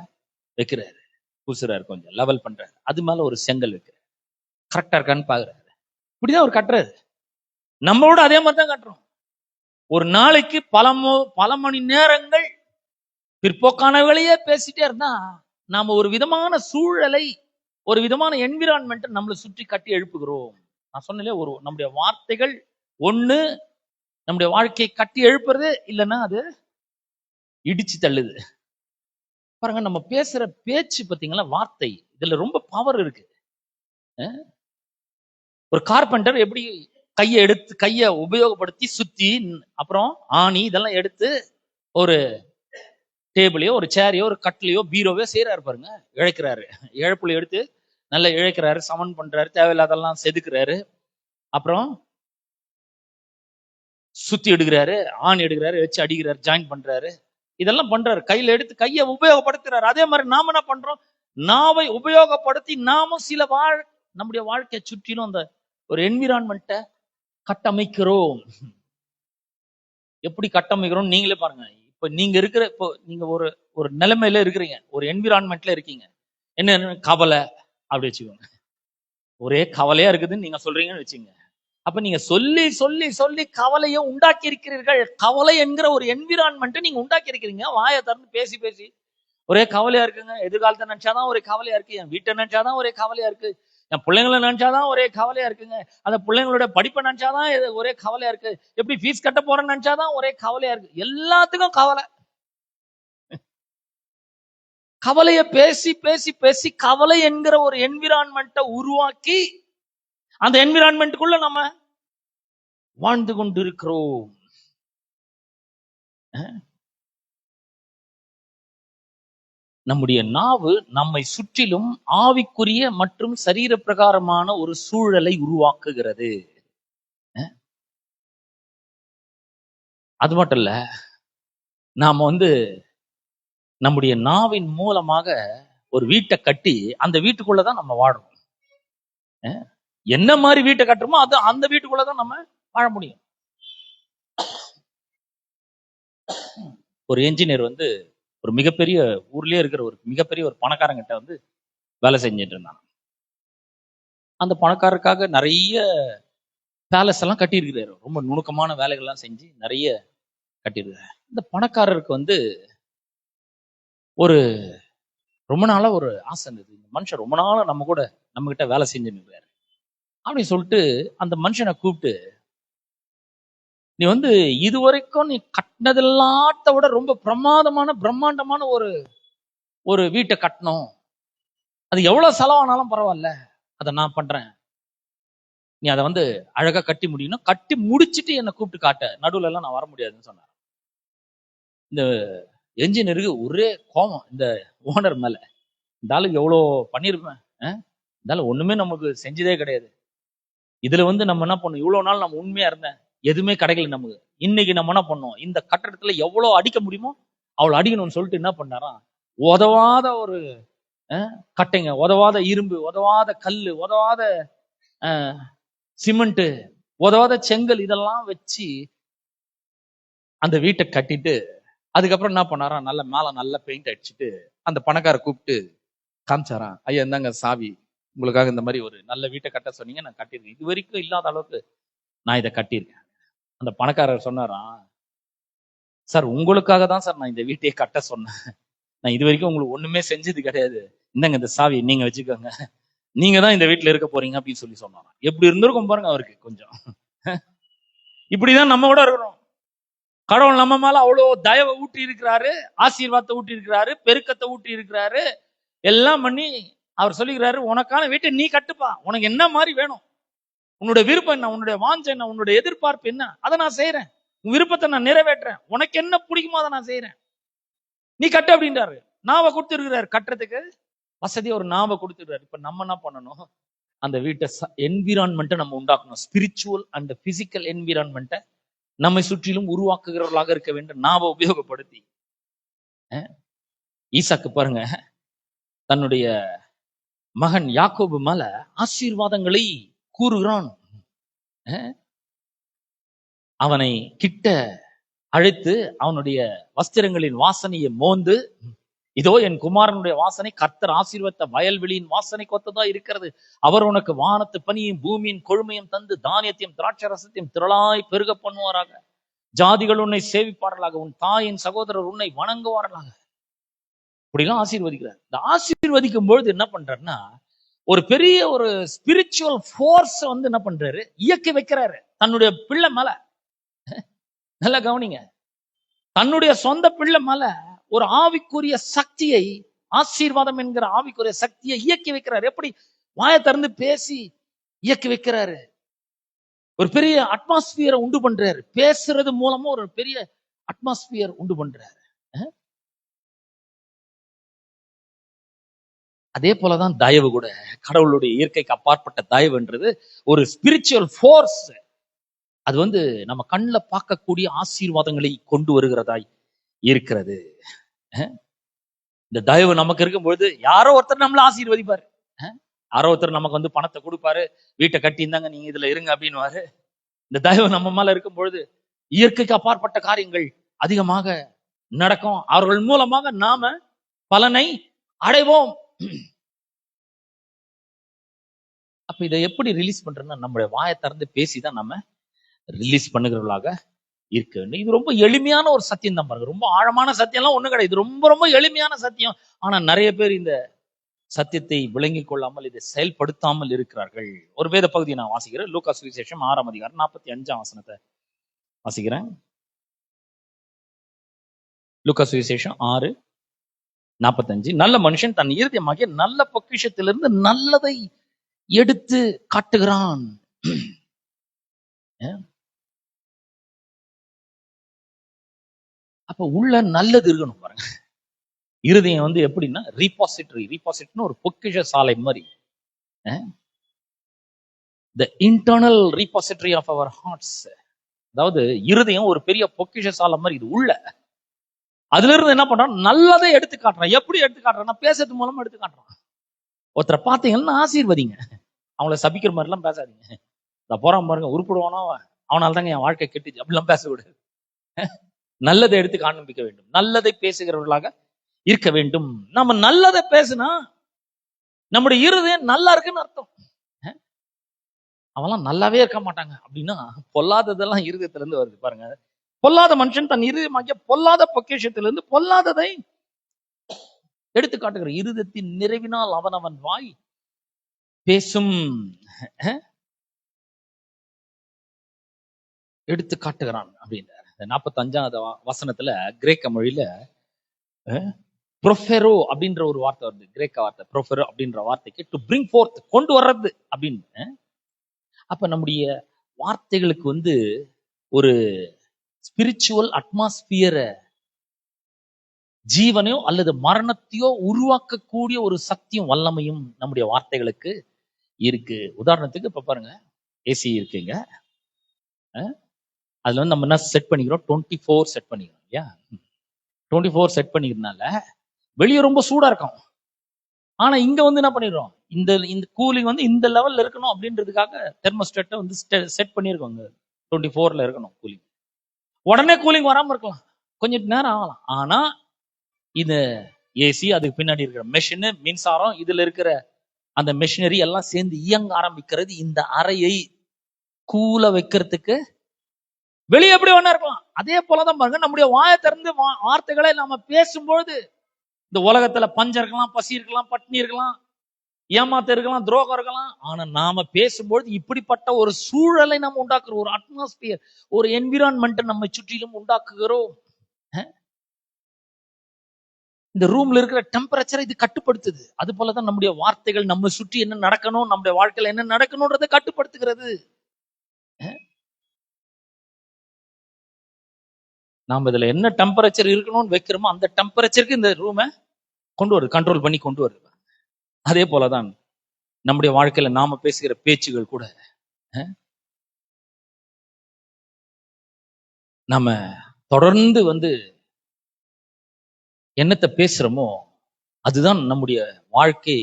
வைக்கிறாரு, பூசுறாரு, கொஞ்சம் லெவல் பண்றாரு. அது மேல ஒரு செங்கல் வைக்கிறாரு. கரெக்டா இருக்கான்னு பாக்குறாரு. இப்படிதான் அவர் கட்டுறாரு. நம்மளோட அதே மாதிரி தான் கட்டுறோம். ஒரு நாளைக்கு பல மணி நேரங்கள் பிற்போக்கானவர்களையே பேசிட்டே இருந்தா நாம ஒரு விதமான சூழலை, ஒரு விதமான என்விரான்மெண்ட் நம்மளை சுற்றி கட்டி எழுப்புகிறோம். நான் சொன்னேன், ஒரு நம்முடைய வார்த்தைகள் ஒண்ணு நம்முடைய வாழ்க்கையை கட்டி எழுப்புறது, இல்லைன்னா அது இடிச்சு தள்ளுது. பாருங்க, நம்ம பேசுற பேச்சு பார்த்தீங்களா, வார்த்தை, இதுல ரொம்ப பவர் இருக்கு. ஒரு கார்பெண்டர் எப்படி கையை உபயோகப்படுத்தி சுத்தி, அப்புறம் ஆணி இதெல்லாம் எடுத்து ஒரு டேபிளையோ, ஒரு சேரையோ, ஒரு கட்டிலையோ, பீரோவையோ செய்யறாரு பாருங்க. இழைக்கிறாரு, இழப்புல எடுத்து நல்லா இழைக்கிறாரு, சமன் பண்றாரு, தேவையில்லாதெல்லாம் செதுக்குறாரு, அப்புறம் சுத்தி எடுக்கிறாரு, ஆணி எடுக்கிறாரு, வச்சு அடிக்கிறாரு, ஜாயின் பண்றாரு, இதெல்லாம் பண்றாரு. கையில எடுத்து கையை உபயோகப்படுத்துறாரு. அதே மாதிரி நாம என்ன பண்றோம், நாவை உபயோகப்படுத்தி நாமும் சில நம்முடைய வாழ்க்கையை சுற்றிலும் அந்த ஒரு என்விரான்மெண்ட்டை கட்டமைக்கிறோம். எப்படி கட்டமைக்கிறோம் நீங்களே பாருங்க. இப்ப நீங்க இருக்கிற, இப்போ நீங்க ஒரு ஒரு நிலைமையில இருக்கிறீங்க, ஒரு என்விரான்மெண்ட்ல இருக்கீங்க. என்ன கவலை அப்படி வச்சுக்கோங்க. ஒரே கவலையா இருக்குதுன்னு நீங்க சொல்றீங்கன்னு வச்சுங்க. அப்ப நீங்க சொல்லி சொல்லி சொல்லி கவலையை உண்டாக்கி இருக்கிறீர்கள். கவலை என்கிற ஒரு என்விரான்மெண்ட் நீங்க உண்டாக்கி இருக்கிறீங்க. வாயை திறந்து பேசி பேசி ஒரே கவலையா இருக்குங்க. எதிர்காலத்தை நினைச்சாதான் ஒரே கவலையா இருக்கு. என் வீட்டை நினைச்சாதான் ஒரே கவலையா இருக்கு. என் பிள்ளைங்களை நினைச்சாதான் ஒரே கவலையா இருக்குங்க. அந்த பிள்ளைங்களோட படிப்பை நினைச்சாதான் ஒரே கவலையா இருக்கு. எப்படி ஃபீஸ் கட்ட போறேன்னு நினைச்சாதான் ஒரே கவலையா இருக்கு. எல்லாத்துக்கும் கவலை. கவலைய பேசி பேசி பேசி கவலை என்கிற ஒரு என்விரான்மெண்ட்டை உருவாக்கி அந்த என்விரான்மெண்ட்டுக்குள்ள நம்ம வாழ்ந்து கொண்டிருக்கிறோம். நம்முடைய நாவு நம்மை சுற்றிலும் ஆவிக்குரிய மற்றும் சரீர பிரகாரமான ஒரு சூழலை உருவாக்குகிறது. அது மட்டும் இல்ல, நாம நம்முடைய நாவின் மூலமாக ஒரு வீட்டை கட்டி அந்த வீட்டுக்குள்ளதான் நம்ம வாழணும். என்ன மாதிரி வீட்டை கட்டுறோமோ அது அந்த வீட்டுக்குள்ளதான் நம்ம வாழ முடியும். ஒரு என்ஜினியர் ஒரு மிகப்பெரிய ஊர்லயே இருக்கிற ஒரு மிகப்பெரிய ஒரு பணக்காரங்கிட்ட வேலை செஞ்சுட்டு இருந்தாங்க. அந்த பணக்காரருக்காக நிறைய பேலஸ் எல்லாம் கட்டியிருக்கிறாரு. ரொம்ப நுணுக்கமான வேலைகள்லாம் செஞ்சு நிறைய கட்டியிருக்காரு. இந்த பணக்காரருக்கு ஒரு ரொம்ப நாளா ஒரு ஆசை இருந்தது. இந்த மனுஷன் ரொம்ப நாளா நம்ம கிட்ட வேலை செஞ்சுன்னு இருக்காரு அப்படின்னு சொல்லிட்டு அந்த மனுஷனை கூப்பிட்டு, நீ இதுவரைக்கும் நீ கட்டினதெல்லாத்த விட ரொம்ப பிரம்மாண்டமான ஒரு வீட்டை கட்டணும். அது எவ்வளவு செலவானாலும் பரவாயில்ல, அதை நான் பண்றேன். நீ அதை அழகா கட்டி முடியணும், கட்டி முடிச்சுட்டு என்னை கூப்பிட்டு காட்ட, நடுவுல எல்லாம் நான் வர முடியாதுன்னு சொன்னார். இந்த என்ஜினியருக்கு ஒரே கோபம் இந்த ஓனர் மேல. இந்த ஆளுக்கு எவ்வளோ பண்ணிருப்பேன், இந்த ஆளு ஒண்ணுமே நமக்கு செஞ்சதே கிடையாது. இதுல நம்ம என்ன பண்ணோம், இவ்வளவு நாள் நம்ம உண்மையா இருந்தேன், எதுவுமே கிடைக்கல நமக்கு. இன்னைக்கு நம்ம என்ன பண்ணோம், இந்த கட்டடத்துல எவ்வளவு அடிக்க முடியுமோ அவ்வளவு அடிக்கணும்னு சொல்லிட்டு என்ன பண்ணாராம், உதவாத ஒரு கட்டைங்க, உதவாத இரும்பு, உதவாத கல்லு, உதவாத சிமெண்ட், உதவாத செங்கல், இதெல்லாம் வச்சு அந்த வீட்டை கட்டிட்டு அதுக்கப்புறம் என்ன பண்ணாராம், நல்ல மேல நல்ல பெயிண்ட் அடிச்சுட்டு அந்த பணக்கார கூப்பிட்டு காமிச்சாராம், ஐயா இந்தாங்க சாவி, உங்களுக்காக இந்த மாதிரி ஒரு நல்ல வீட்டை கட்ட சொன்னீங்க, நான் கட்டியிருக்கேன். இது வரைக்கும் இல்லாத அளவுக்கு நான் இதை கட்டியிருக்கேன். அந்த பணக்காரர் சொன்னாராம், சார் உங்களுக்காக தான் சார் நான் இந்த வீட்டையே கட்ட சொன்னேன். நான் இது வரைக்கும் உங்களுக்கு ஒண்ணுமே செஞ்சது கிடையாது. இந்தாங்க இந்த சாவி நீங்க வச்சுக்கோங்க. நீங்க தான் இந்த வீட்டுல இருக்க போறீங்க அப்படின்னு சொல்லி சொன்னாங்க. எப்படி இருந்திருக்கும் பாருங்க அவருக்கு கொஞ்சம். இப்படிதான் நம்ம கூட இருக்கிறோம். கடவுள் நம்ம மேல அவ்வளவு தயவை ஊட்டி இருக்கிறாரு, ஆசீர்வாதத்தை ஊட்டி இருக்கிறாரு, பெருக்கத்தை ஊட்டி இருக்கிறாரு, எல்லாம் பண்ணி அவர் சொல்லிக்கிறாரு, உனக்கான வீட்டை நீ கட்டுப்பா, உனக்கு என்ன மாதிரி வேணும், உன்னுடைய விருப்பம் என்ன, உன்னுடைய வாஞ்சை என்ன, உன்னுடைய எதிர்பார்ப்பு என்ன, அதை நான் செய்யறேன், உன் விருப்பத்தை நான் நிறைவேற்றுறேன், உனக்கு என்ன பிடிக்குமோ அதை நான் செய்யறேன், நீ கட்டு அப்படின்றாரு. நாவை கொடுத்துருக்கிறாரு கட்டுறதுக்கு, வசதியா ஒரு நாவை கொடுத்துருக்காரு. இப்ப நம்ம என்ன பண்ணணும், அந்த வீட்டை என்விரான்மெண்ட்டை நம்ம உண்டாக்கணும். ஸ்பிரிச்சுவல் அண்ட் பிசிக்கல் என்விரான்மெண்ட்டை நம்மை சுற்றிலும் உருவாக்குகிறவர்களாக இருக்க வேண்டும். நாவை உபயோகப்படுத்தி ஈசாக்கு பாருங்க, தன்னுடைய மகன் யாக்கோபு மேல ஆசீர்வாதங்களை கூறுகிறான். அவனை கிட்ட அழைத்து அவனுடைய வஸ்திரங்களின் வாசனையை மோந்து, இதோ என் குமாரனுடைய வாசனை கர்த்தர் ஆசீர்வத்த வயல்வெளியின் வாசனை கொத்ததா இருக்கிறது, அவர் உனக்கு வானத்து பனியும் பூமியின் கொழுமையும் தந்து தானியத்தையும் திராட்சை ரசத்தையும் திரளாய் பெருக பண்ணுவாராக, ஜாதிகள் உன்னை சேவிப்பார்களாக, உன் தாயின் சகோதரர் உன்னை வணங்குவார்களாக. இப்படிலாம் ஆசீர்வதிக்கிறார். இந்த ஆசீர்வதிக்கும் பொழுது என்ன பண்றாருன்னா, ஒரு பெரிய ஒரு ஸ்பிரிச்சுவல் ஃபோர்ஸ் வந்து என்ன பண்றாரு, இயக்கி வைக்கிறாரு தன்னுடைய பிள்ளை மேல. நல்லா கவனிங்க, தன்னுடைய சொந்த பிள்ளை மேல ஒரு ஆவிக்குரிய சக்தியை, ஆசீர்வாதம் என்கிற ஆவிக்குரிய சக்தியை இயக்கி வைக்கிறாரு. எப்படி? வாயை திறந்து பேசி இயக்கி வைக்கிறாரு. ஒரு பெரிய அட்மாஸ்பியரை உண்டு பண்றாரு. பேசுறது மூலமா ஒரு பெரிய அட்மாஸ்பியர் உண்டு பண்றாரு. அதே போலதான் தயவு கூட, கடவுளுடைய இயற்கைக்கு அப்பாற்பட்ட தயவுன்றது ஒரு ஸ்பிரிச்சுவல் ஃபோர்ஸ். அது வந்து நம்ம கண்ணில் பார்க்கக்கூடிய ஆசீர்வாதங்களை கொண்டு வருகிறதாய் இருக்கிறது. இந்த தயவு நமக்கு இருக்கும் பொழுது யாரோ ஒருத்தர் நம்மள ஆசீர்வதிப்பாரு. யாரோ ஒருத்தர் நமக்கு வந்து பணத்தை கொடுப்பாரு, வீட்டை கட்டி இருந்தாங்க நீங்க இதுல இருங்க அப்படின்னுவாரு. இந்த தயவு நம்ம மேல இருக்கும் பொழுது இயற்கைக்கு அப்பாற்பட்ட காரியங்கள் அதிகமாக நடக்கும். அவர்கள் மூலமாக நாம பலனை அடைவோம். அப்ப இதை எப்படி ரிலீஸ் பண்றோம்னா, நம்முடைய வாயை திறந்து பேசிதான் நம்ம ரிலீஸ் பண்ணுகிறவர்களாக இருக்க வேண்டும். இது ரொம்ப எளிமையான ஒரு சத்தியம் தான் பாருங்க. ரொம்ப ஆழமான சத்தியம்லாம் ஒண்ணு கிடையாது. இது ரொம்ப ரொம்ப எளிமையான சத்தியம். ஆனா நிறைய பேர் இந்த சத்தியத்தை விளங்கிக் கொள்ளாமல், இதை செயல்படுத்தாமல் இருக்கிறார்கள். ஒரு வேத பகுதியை நான் வாசிக்கிறேன். லூக்கா சுவிசேஷம் 6ஆம் அதிகாரம் 45ஆம் வசனத்தை வாசிக்கிறேன். லூக்கா சுவிசேஷம் 6:45. நல்ல மனுஷன் தன் இருதயமாகிய நல்ல பொக்கிஷத்திலிருந்து நல்லதை எடுத்து காட்டுகிறான். அப்ப உள்ள நல்லது இருக்கணும் பாருங்க. இருதயம் வந்து எப்படின்னா ரீபாசிட்டரி ஒரு பொக்கிஷ சாலை மாதிரி. the internal repository of our hearts. அதாவது இருதயம் ஒரு பெரிய பொக்கிஷ சாலை மாதிரி. இது உள்ள அதுல இருந்து என்ன பண்றான், நல்லதை எடுத்து காட்டுறான். எப்படி எடுத்து காட்டுறான்? பேசுறது மூலமா எடுத்து காட்டுறான். ஒருத்தரை பார்த்தீங்கன்னா ஆசீர்வதிங்க, அவங்கள சபிக்கிற மாதிரி எல்லாம் பேசாதீங்க. இந்த போறான் பாருங்க, உருப்பிடுவானோ அவனால தாங்க என் வாழ்க்கை கெட்டுச்சு அப்படிலாம் பேசக்கூடாது. நல்லதை எடுத்து காண்பிக்க வேண்டும். நல்லதை பேசுகிறவர்களாக இருக்க வேண்டும். நம்ம நல்லதை பேசுனா நம்முடைய இருதயம் நல்லா இருக்குன்னு அர்த்தம். அவெல்லாம் நல்லாவே இருக்க மாட்டாங்க அப்படின்னா பொல்லாததெல்லாம் இருதயத்துல இருந்து வருது பாருங்க. பொல்லாத மனுஷன் தன் இருதயமாகிய பொல்லாத பொக்கிஷத்திலிருந்து பொல்லாததை எடுத்து காட்டுகிற, இருதயத்தின் நிறைவினால் அவனவன் வாய் பேசும். எடுத்து காட்டுகிறான் அப்படின்ற 45ஆவது வசனத்துல கிரேக்க மொழியில ப்ரொஃபெரோ அப்படின்ற ஒரு வார்த்தை வருது. கிரேக்க வார்த்தை ப்ரொஃபெரோ அப்படின்ற வார்த்தைக்கு டு பிரிங் ஃபோர்த், கொண்டு வர்றது அப்படின்னு. அப்ப நம்முடைய வார்த்தைகளுக்கு வந்து ஒரு ஸ்பிரிச்சுவல் அட்மாஸ்பியரை, ஜீவனையோ அல்லது மரணத்தையோ உருவாக்கக்கூடிய ஒரு சக்தியும் வல்லமையும் நம்முடைய வார்த்தைகளுக்கு இருக்கு. உதாரணத்துக்கு இப்ப பாருங்க, ஏசி இருக்குங்க, அதுல வந்து நம்ம என்ன செட் பண்ணிக்கிறோம், 24 செட் பண்ணிக்கிறோம் இல்லையா? 24 செட் பண்ணிக்கிறதுனால வெளியே ரொம்ப சூடா இருக்கும். ஆனா இங்க வந்து என்ன பண்ணிடுறோம், இந்த கூலிங் வந்து இந்த லெவல்ல இருக்கணும் அப்படின்றதுக்காக தெர்மோஸ்டேட்டை வந்து செட் பண்ணியிருக்கோங்க. 24ல இருக்கணும் கூலிங். உடனே கூலிங் வராம இருக்கலாம், கொஞ்சம் நேரம் ஆகலாம். ஆனா இது ஏசி, அதுக்கு பின்னாடி இருக்கிற மெஷின், மின்சாரம், இதுல இருக்கிற அந்த மெஷினரி எல்லாம் சேர்ந்து இயங்க ஆரம்பிக்கிறது இந்த அறையை கூல வைக்கிறதுக்கு. வெளியே எப்படி வேணா இருக்கலாம், அதே போலதான் பாருங்க, நம்முடைய வாயை திறந்து வார்த்தைகளை நாம பேசும்பொழுது இந்த உலகத்துல பஞ்சம் இருக்கலாம், பசி இருக்கலாம், பட்டினி இருக்கலாம், ஏமாத்த இருக்கலாம், துரோகம் இருக்கலாம். ஆனா நாம பேசும்பொழுது இப்படிப்பட்ட ஒரு சூழலை நம்ம உண்டாக்குறோம், ஒரு அட்மாஸ்பியர், ஒரு என்விரான்மெண்ட் நம்ம சுற்றிலும் உண்டாக்குகிறோம். இந்த ரூம்ல இருக்கிற டெம்பரேச்சரை இது கட்டுப்படுத்துது. அது போலதான் நம்முடைய வார்த்தைகள் நம்ம சுற்றி என்ன நடக்கணும், நம்முடைய வாழ்க்கையில என்ன நடக்கணும்ன்றதை கட்டுப்படுத்துகிறது. நாம இதுல என்ன டெம்பரேச்சர் இருக்கணும்னு வைக்கிறோமோ அந்த டெம்பரேச்சருக்கு இந்த ரூமை கொண்டு வருது, கண்ட்ரோல் பண்ணி கொண்டு வருது. அதே போலதான் நம்முடைய வாழ்க்கையில நாம பேசுகிற பேச்சுகள் கூட நம்ம தொடர்ந்து என்னத்தை பேசுறோமோ அதுதான் நம்முடைய வாழ்க்கை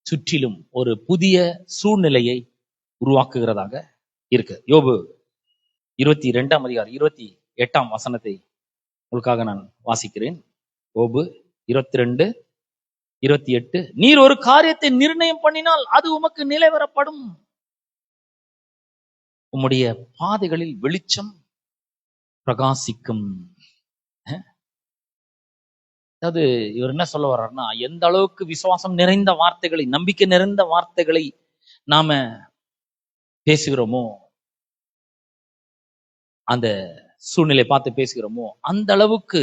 சுற்றிலும் ஒரு புதிய சூழ்நிலையை உருவாக்குகிறதாக இருக்கு. யோபு 22ஆம் அதிகாரம் 28ஆம் வசனத்தை உங்களுக்காக நான் வாசிக்கிறேன். யோபு 22:28. நீர் ஒரு காரியத்தை நிர்ணயம் பண்ணினால் அது உமக்கு நிலைவரப்படும், உம்முடைய பாதைகளில் வெளிச்சம் பிரகாசிக்கும். அதாவது இவர் என்ன சொல்ல வர்றாருன்னா, எந்த அளவுக்கு விசுவாசம் நிறைந்த வார்த்தைகளை, நம்பிக்கை நிறைந்த வார்த்தைகளை நாம பேசுகிறோமோ, அந்த சூழ்நிலை பார்த்து பேசுகிறோமோ, அந்த அளவுக்கு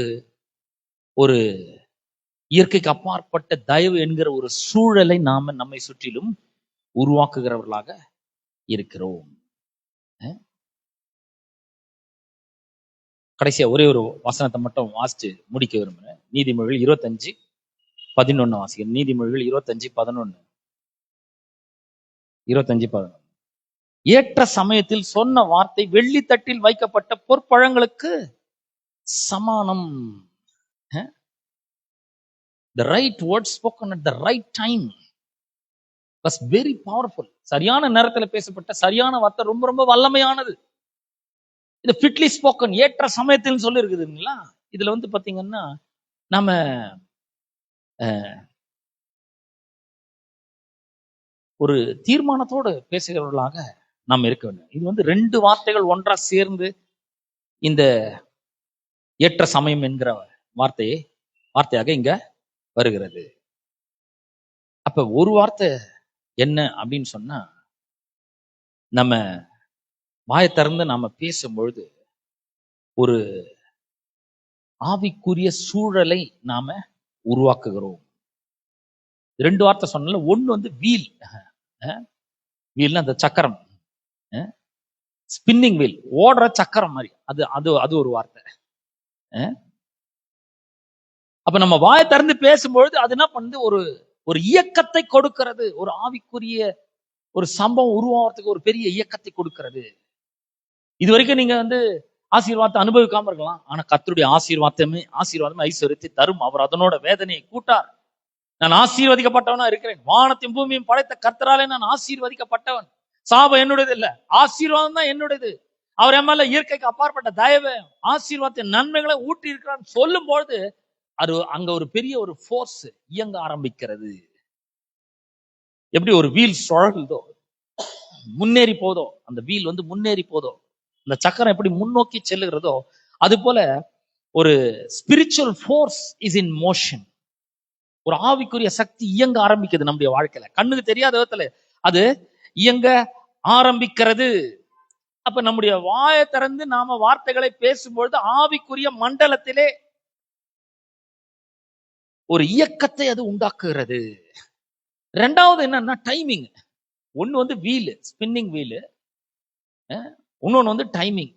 ஒரு இயற்கைக்கு அப்பாற்பட்ட தயவு என்கிற ஒரு சூழலை நாம நம்மை சுற்றிலும் உருவாக்குகிறவர்களாக இருக்கிறோம். கடைசியா ஒரே ஒரு வசனத்தை மட்டும் வாசிச்சு முடிக்க விரும்புறேன். நீதிமொழிகள் 25:11 வாசிக்கிறேன். நீதிமொழிகள் 25:11. ஏற்ற சமயத்தில் சொன்ன வார்த்தை வெள்ளித்தட்டில் வைக்கப்பட்ட பொற்பழங்களுக்கு சமானம். The right word spoken at the right time was very powerful. சரியான நேரத்தில் பேசப்பட்ட சரியான வார்த்தை ரொம்ப ரொம்ப வல்லமையானது. இது ஃபிட்லி ஸ்போக்கன், ஏற்ற சமயத்தில் சொல்லி இருக்குதுங்களா. இதுல பாத்தீங்கன்னா நாம ஒரு தீர்மானத்தோடு பேசுகிறவர்களாக நாம் இருக்க வேண்டும். இது 2 வார்த்தைகள் ஒன்றா சேர்ந்து இந்த ஏற்ற சமயம் என்கிற வார்த்தையாக இங்க வருகிறது. அப்ப ஒரு வார்த்தை என்ன அப்படின்னு சொன்னா, நம்ம வாயை திறந்து நாம பேசும்பொழுது ஒரு ஆவிக்குரிய சூழலை நாம உருவாக்குகிறோம். 2 வார்த்தை சொன்னால, ஒண்ணு வீல், வீல்னா அந்த சக்கரம், ஸ்பின்னிங் வீல், ஓடுற சக்கரம் மாதிரி, அது ஒரு வார்த்தை. அப்ப நம்ம வாயை திறந்து பேசும்பொழுது அது என்ன பண்ணுது, ஒரு இயக்கத்தை கொடுக்கிறது, ஒரு ஆவிக்குரிய ஒரு சம்பவம் உருவாகிறதுக்கு ஒரு பெரிய இயக்கத்தை கொடுக்கிறது. இது வரைக்கும் நீங்க ஆசீர்வாதத்தை அனுபவிக்காம இருக்கலாம், ஆனா கர்த்தருடைய ஆசீர்வாதமே ஐஸ்வர்யத்தை தரும். அவர் அதனோட வேதனையை கூட்டார். நான் ஆசீர்வதிக்கப்பட்டவனா இருக்கிறேன், வானத்தையும் பூமியும் படைத்த கர்த்தராலே நான் ஆசீர்வதிக்கப்பட்டவன். சாபம் என்னுடையது இல்ல, ஆசீர்வாதம் தான் என்னுடையது. அவர் என் மேல இயற்கைக்கு அப்பாற்பட்ட தயவு, ஆசீர்வாதத்தின் நன்மைகளை ஊட்டி இருக்கிறான்னு சொல்லும் பொழுது அது அங்க ஒரு பெரிய ஒரு ஃபோர்ஸ் இயங்க ஆரம்பிக்கிறது. எப்படி ஒரு வீல் சுழல்தோ, முன்னேறி போதோ, அந்த வீல் முன்னேறி போதோ, அந்த சக்கரம் எப்படி முன்னோக்கி செல்லுகிறதோ, அது போல ஒரு spiritual force is in motion. ஒரு ஆவிக்குரிய சக்தி இயங்க ஆரம்பிக்குது நம்முடைய வாழ்க்கையில, கண்ணுக்கு தெரியாத விதத்துல அது இயங்க ஆரம்பிக்கிறது. அப்ப நம்முடைய வாயை திறந்து நாம வார்த்தைகளை பேசும்பொழுது ஆவிக்குரிய மண்டலத்திலே ஒரு இயக்கத்தை அது உண்டாக்குகிறது. 2வது என்னன்னா டைமிங். ஒண்ணு வீல், ஸ்பின்னிங் வீல், இன்னொன்னு டைமிங்.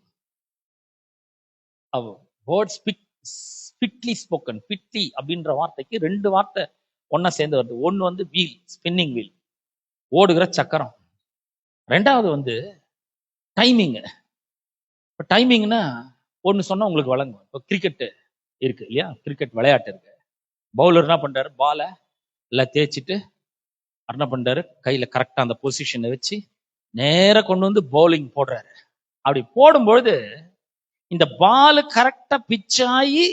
வேர்ட்ஸ் ஃபிட்லி ஸ்போக்கன், ஃபிட்லி அப்படின்ற வார்த்தைக்கு 2 வார்த்தை ஒன்னா சேர்ந்து வருது. ஒண்ணு வீல், ஸ்பின்னிங் வீல், ஓடுகிற சக்கரம். 2வது டைமிங். இப்போ டைமிங்னா ஒன்று சொன்னா உங்களுக்கு வழங்கும். இப்போ கிரிக்கெட் இருக்கு இல்லையா, கிரிக்கெட் விளையாட்டு இருக்கு. பவுலர் என்ன பண்றாரு, பாலை எல்லாம் தேய்ச்சிட்டு என்ன பண்றாரு, கையில கரெக்டா அந்த பொசிஷனை வச்சு நேர கொண்டு பவுலிங் போடுறாரு. அப்படி போடும்பொழுது இந்த பால் கரெக்டா பிச் ஆகி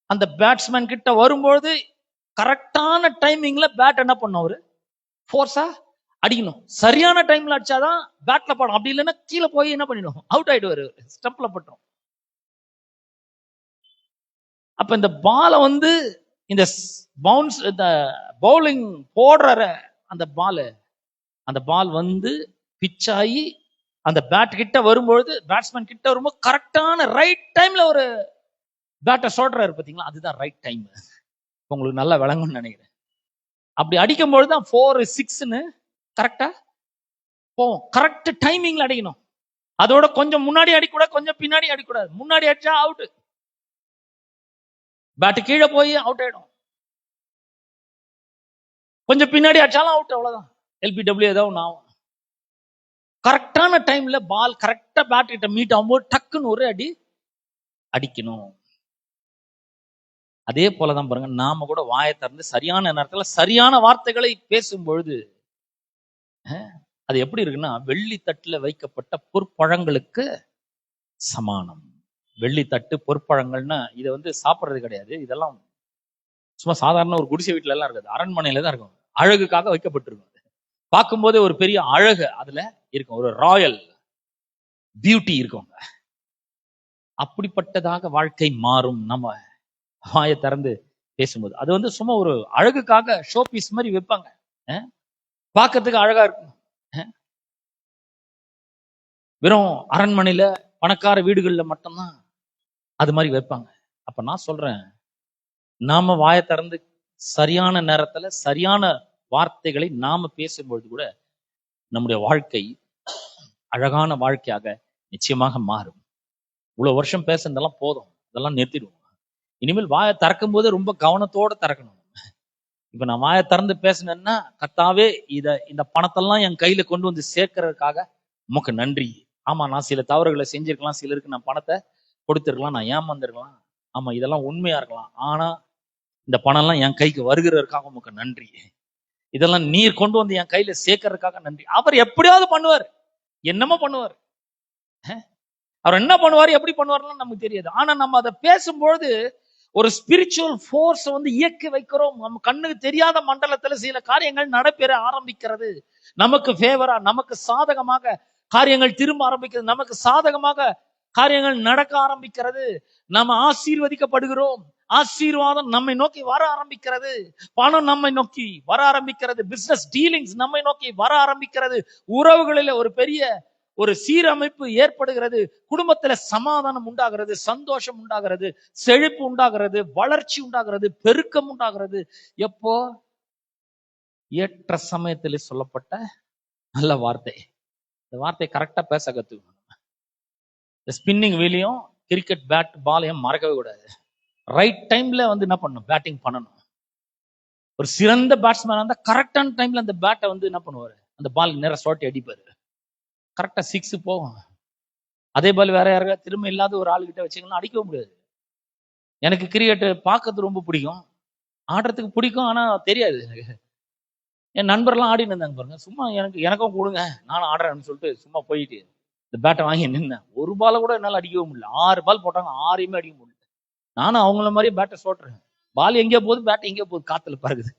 அந்த பேட்ஸ்மேன் கிட்ட வரும்பொழுது கரெக்டான டைமிங்ல பேட் என்ன பண்ணும், அவரு ஃபோர்ஸா அடிக்கணும். சரியான டைம்ல அடிச்சாதான் பேட்ல படும், அப்படி இல்லைன்னா கீழே போய் என்ன பண்ணிடும், அவுட் ஆயிடுவாரு, ஸ்டெப்ல பட்டுரும். அப்ப இந்த பாலை வந்து இந்த பவுன்ஸ், இந்த பவுலிங் போடுற அந்த பால் வந்து பிச் ஆகி அந்த பேட் கிட்ட வரும்பொழுது, பேட்ஸ்மேன் கிட்ட வரும்போது கரெக்டான ரைட் டைம்ல ஒரு பேட்டை சோடுறாரு பாத்தீங்களா, அதுதான் ரைட் டைம். உங்களுக்கு நல்லா விளங்கும்னு நினைக்கிறேன். அப்படி அடிக்கும் பொழுதுதான் 4-6ன்னு கரெக்டா போவோம். கரெக்ட் டைமிங்ல அடிக்கணும். அதோட கொஞ்சம் முன்னாடி அடிக்கூடாது, கொஞ்சம் பின்னாடி அடிக்கூடாது. முன்னாடி அடிச்சா அவுட், பேட் கீழே போய் அவுட் ஆயிடும். கொஞ்சம் பின்னாடி அடிச்சாலும் அவுட், அவ்வளவுதான். எல்பிடபிள்யூ ஏதோ ஒன்று ஆகும். கரெக்டான டைம்ல பால் கரெக்டா பேட் கிட்ட மீட் ஆகும்போது டக்குன்னு ஒரு அடி அடிக்கணும். அதே போலதான் பாருங்க, நாம கூட வாயை திறந்து சரியான நேரத்துல சரியான வார்த்தைகளை பேசும் பொழுது அது எப்படி இருக்குன்னா, வெள்ளி தட்டுல வைக்கப்பட்ட பொற்பழங்களுக்கு சமானம். வெள்ளி தட்டு பொற்பழங்கள்னா இதை வந்து சாப்பிட்றது கிடையாது. இதெல்லாம் சும்மா சாதாரண ஒரு குடிசை வீட்டுல எல்லாம் இருக்காது, அரண்மனையில தான் இருக்கும். அழகுக்காக வைக்கப்பட்டிருக்கும். பார்க்கும்போதே ஒரு பெரிய அழகு அதுல இருக்கும், ஒரு ராயல் பியூட்டி இருக்கும். அப்படிப்பட்டதாக வாழ்க்கை மாறும் நம்ம வாயை திறந்து பேசும்போது. அது வந்து சும்மா ஒரு அழகுக்காக ஷோ பீஸ் மாதிரி வைப்பாங்க, பார்க்கறதுக்கு அழகா இருக்கும். வெறும் அரண்மனையில பணக்கார வீடுகள்ல மட்டும்தான் அது மாதிரி வைப்பாங்க. அப்ப நான் சொல்றேன், நாம வாயை திறந்து சரியான நேரத்துல சரியான வார்த்தைகளை நாம பேசும்பொழுது கூட நம்முடைய வாழ்க்கை அழகான வாழ்க்கையாக நிச்சயமாக மாறும். இவ்வளவு வருஷம் பேசுனதெல்லாம் போதும், இதெல்லாம் நிறுத்திடுவோம். இனிமேல் வாயை திறக்கும் போது ரொம்ப கவனத்தோட திறக்கணும். இப்ப நான் வாயை திறந்து பேசினேன்னா, கர்த்தாவே இந்த பணத்தெல்லாம் என் கையில கொண்டு வந்து சேர்க்கறதுக்காக உமக்கு நன்றி. ஆமா, நான் சில தவறுகளை செஞ்சிருக்கலாம், சிலருக்கு நான் பணத்தை கொடுத்துருக்கலாம், நான் ஏமாந்துருக்கலாம், ஆமா இதெல்லாம் உண்மையா இருக்கலாம். ஆனா இந்த பணம் எல்லாம் என் கைக்கு வருகிறதுக்காக உமக்கு நன்றி. இதெல்லாம் நீர் கொண்டு வந்து என் கையில சேர்க்கறதுக்காக நன்றி. அவர் எப்படியாவது பண்ணுவார், என்னமோ பண்ணுவார். அவர் என்ன பண்ணுவார், எப்படி பண்ணுவார்லாம் நமக்கு தெரியாது. ஆனா நம்ம அதை பேசும்பொழுது ஒரு ஸ்பிரிச்சுவல் ஃபோர்ஸ் வந்து இயக்கி வைக்கிறோம். நம்ம கண்ணுக்கு தெரியாத மண்டலத்துல சில காரியங்கள் நடைபெற ஆரம்பிக்கிறது. நமக்கு ஃபேவரா, நமக்கு சாதகமாக காரியங்கள் திரும்ப ஆரம்பிக்கிறது, நமக்கு சாதகமாக காரியங்கள் நடக்க ஆரம்பிக்கிறது. நம்ம ஆசீர்வதிக்கப்படுகிறோம், ஆசீர்வாதம் நம்மை நோக்கி வர ஆரம்பிக்கிறது, பணம் நம்மை நோக்கி வர ஆரம்பிக்கிறது, பிசினஸ் டீலிங்ஸ் நம்மை நோக்கி வர ஆரம்பிக்கிறது, உறவுகளில ஒரு பெரிய ஒரு சீரமைப்பு ஏற்படுகிறது, குடும்பத்துல சமாதானம் உண்டாகிறது, சந்தோஷம் உண்டாகிறது, செழிப்பு உண்டாகிறது, வளர்ச்சி உண்டாகிறது, பெருக்கம் உண்டாகிறது. எப்போ? ஏற்ற சமயத்தில் சொல்லப்பட்ட நல்ல வார்த்தை. இந்த வார்த்தை கரெக்டா பேச கத்துக்கணும். இந்த ஸ்பின்னிங் வீலையும் கிரிக்கெட் பேட் பாலையும் மறக்கவே கூடாது. ரைட் டைம்ல வந்து என்ன பண்ணணும், பேட்டிங் பண்ணணும். ஒரு சிறந்த பேட்ஸ்மேன் இருந்தா கரெக்டான டைம்ல அந்த பேட்டை வந்து என்ன பண்ணுவாரு, அந்த பால் நேரம் சோட்டி அடிப்பாரு, கரெக்டா 6 போகும். அதே போல வேற யாராவது திரும்ப இல்லாத ஒரு ஆளுகிட்ட வச்சுக்கலாம், அடிக்க முடியாது. எனக்கு கிரிக்கெட் பார்க்கறது ரொம்ப பிடிக்கும், ஆடுறதுக்கு பிடிக்கும், ஆனா தெரியாது எனக்கு. என் நண்பர்லாம் ஆடின்னு இருந்தாங்க பாருங்க, சும்மா எனக்கும் கொடுங்க நானும் ஆடுறேன்னு சொல்லிட்டு சும்மா போயிட்டு இந்த பேட்டை வாங்கி நின்னேன். ஒரு பாலை கூட என்னால அடிக்கவே முடியல. 6 பால் போட்டாங்க, 6ஐயுமே அடிக்க முடியல. நானும் அவங்கள மாதிரியே பேட்டை சோட்டுறேன், பால் எங்கேயோ போகுது, பேட்டை எங்கேயோ போகுது, காத்துல பறகுது.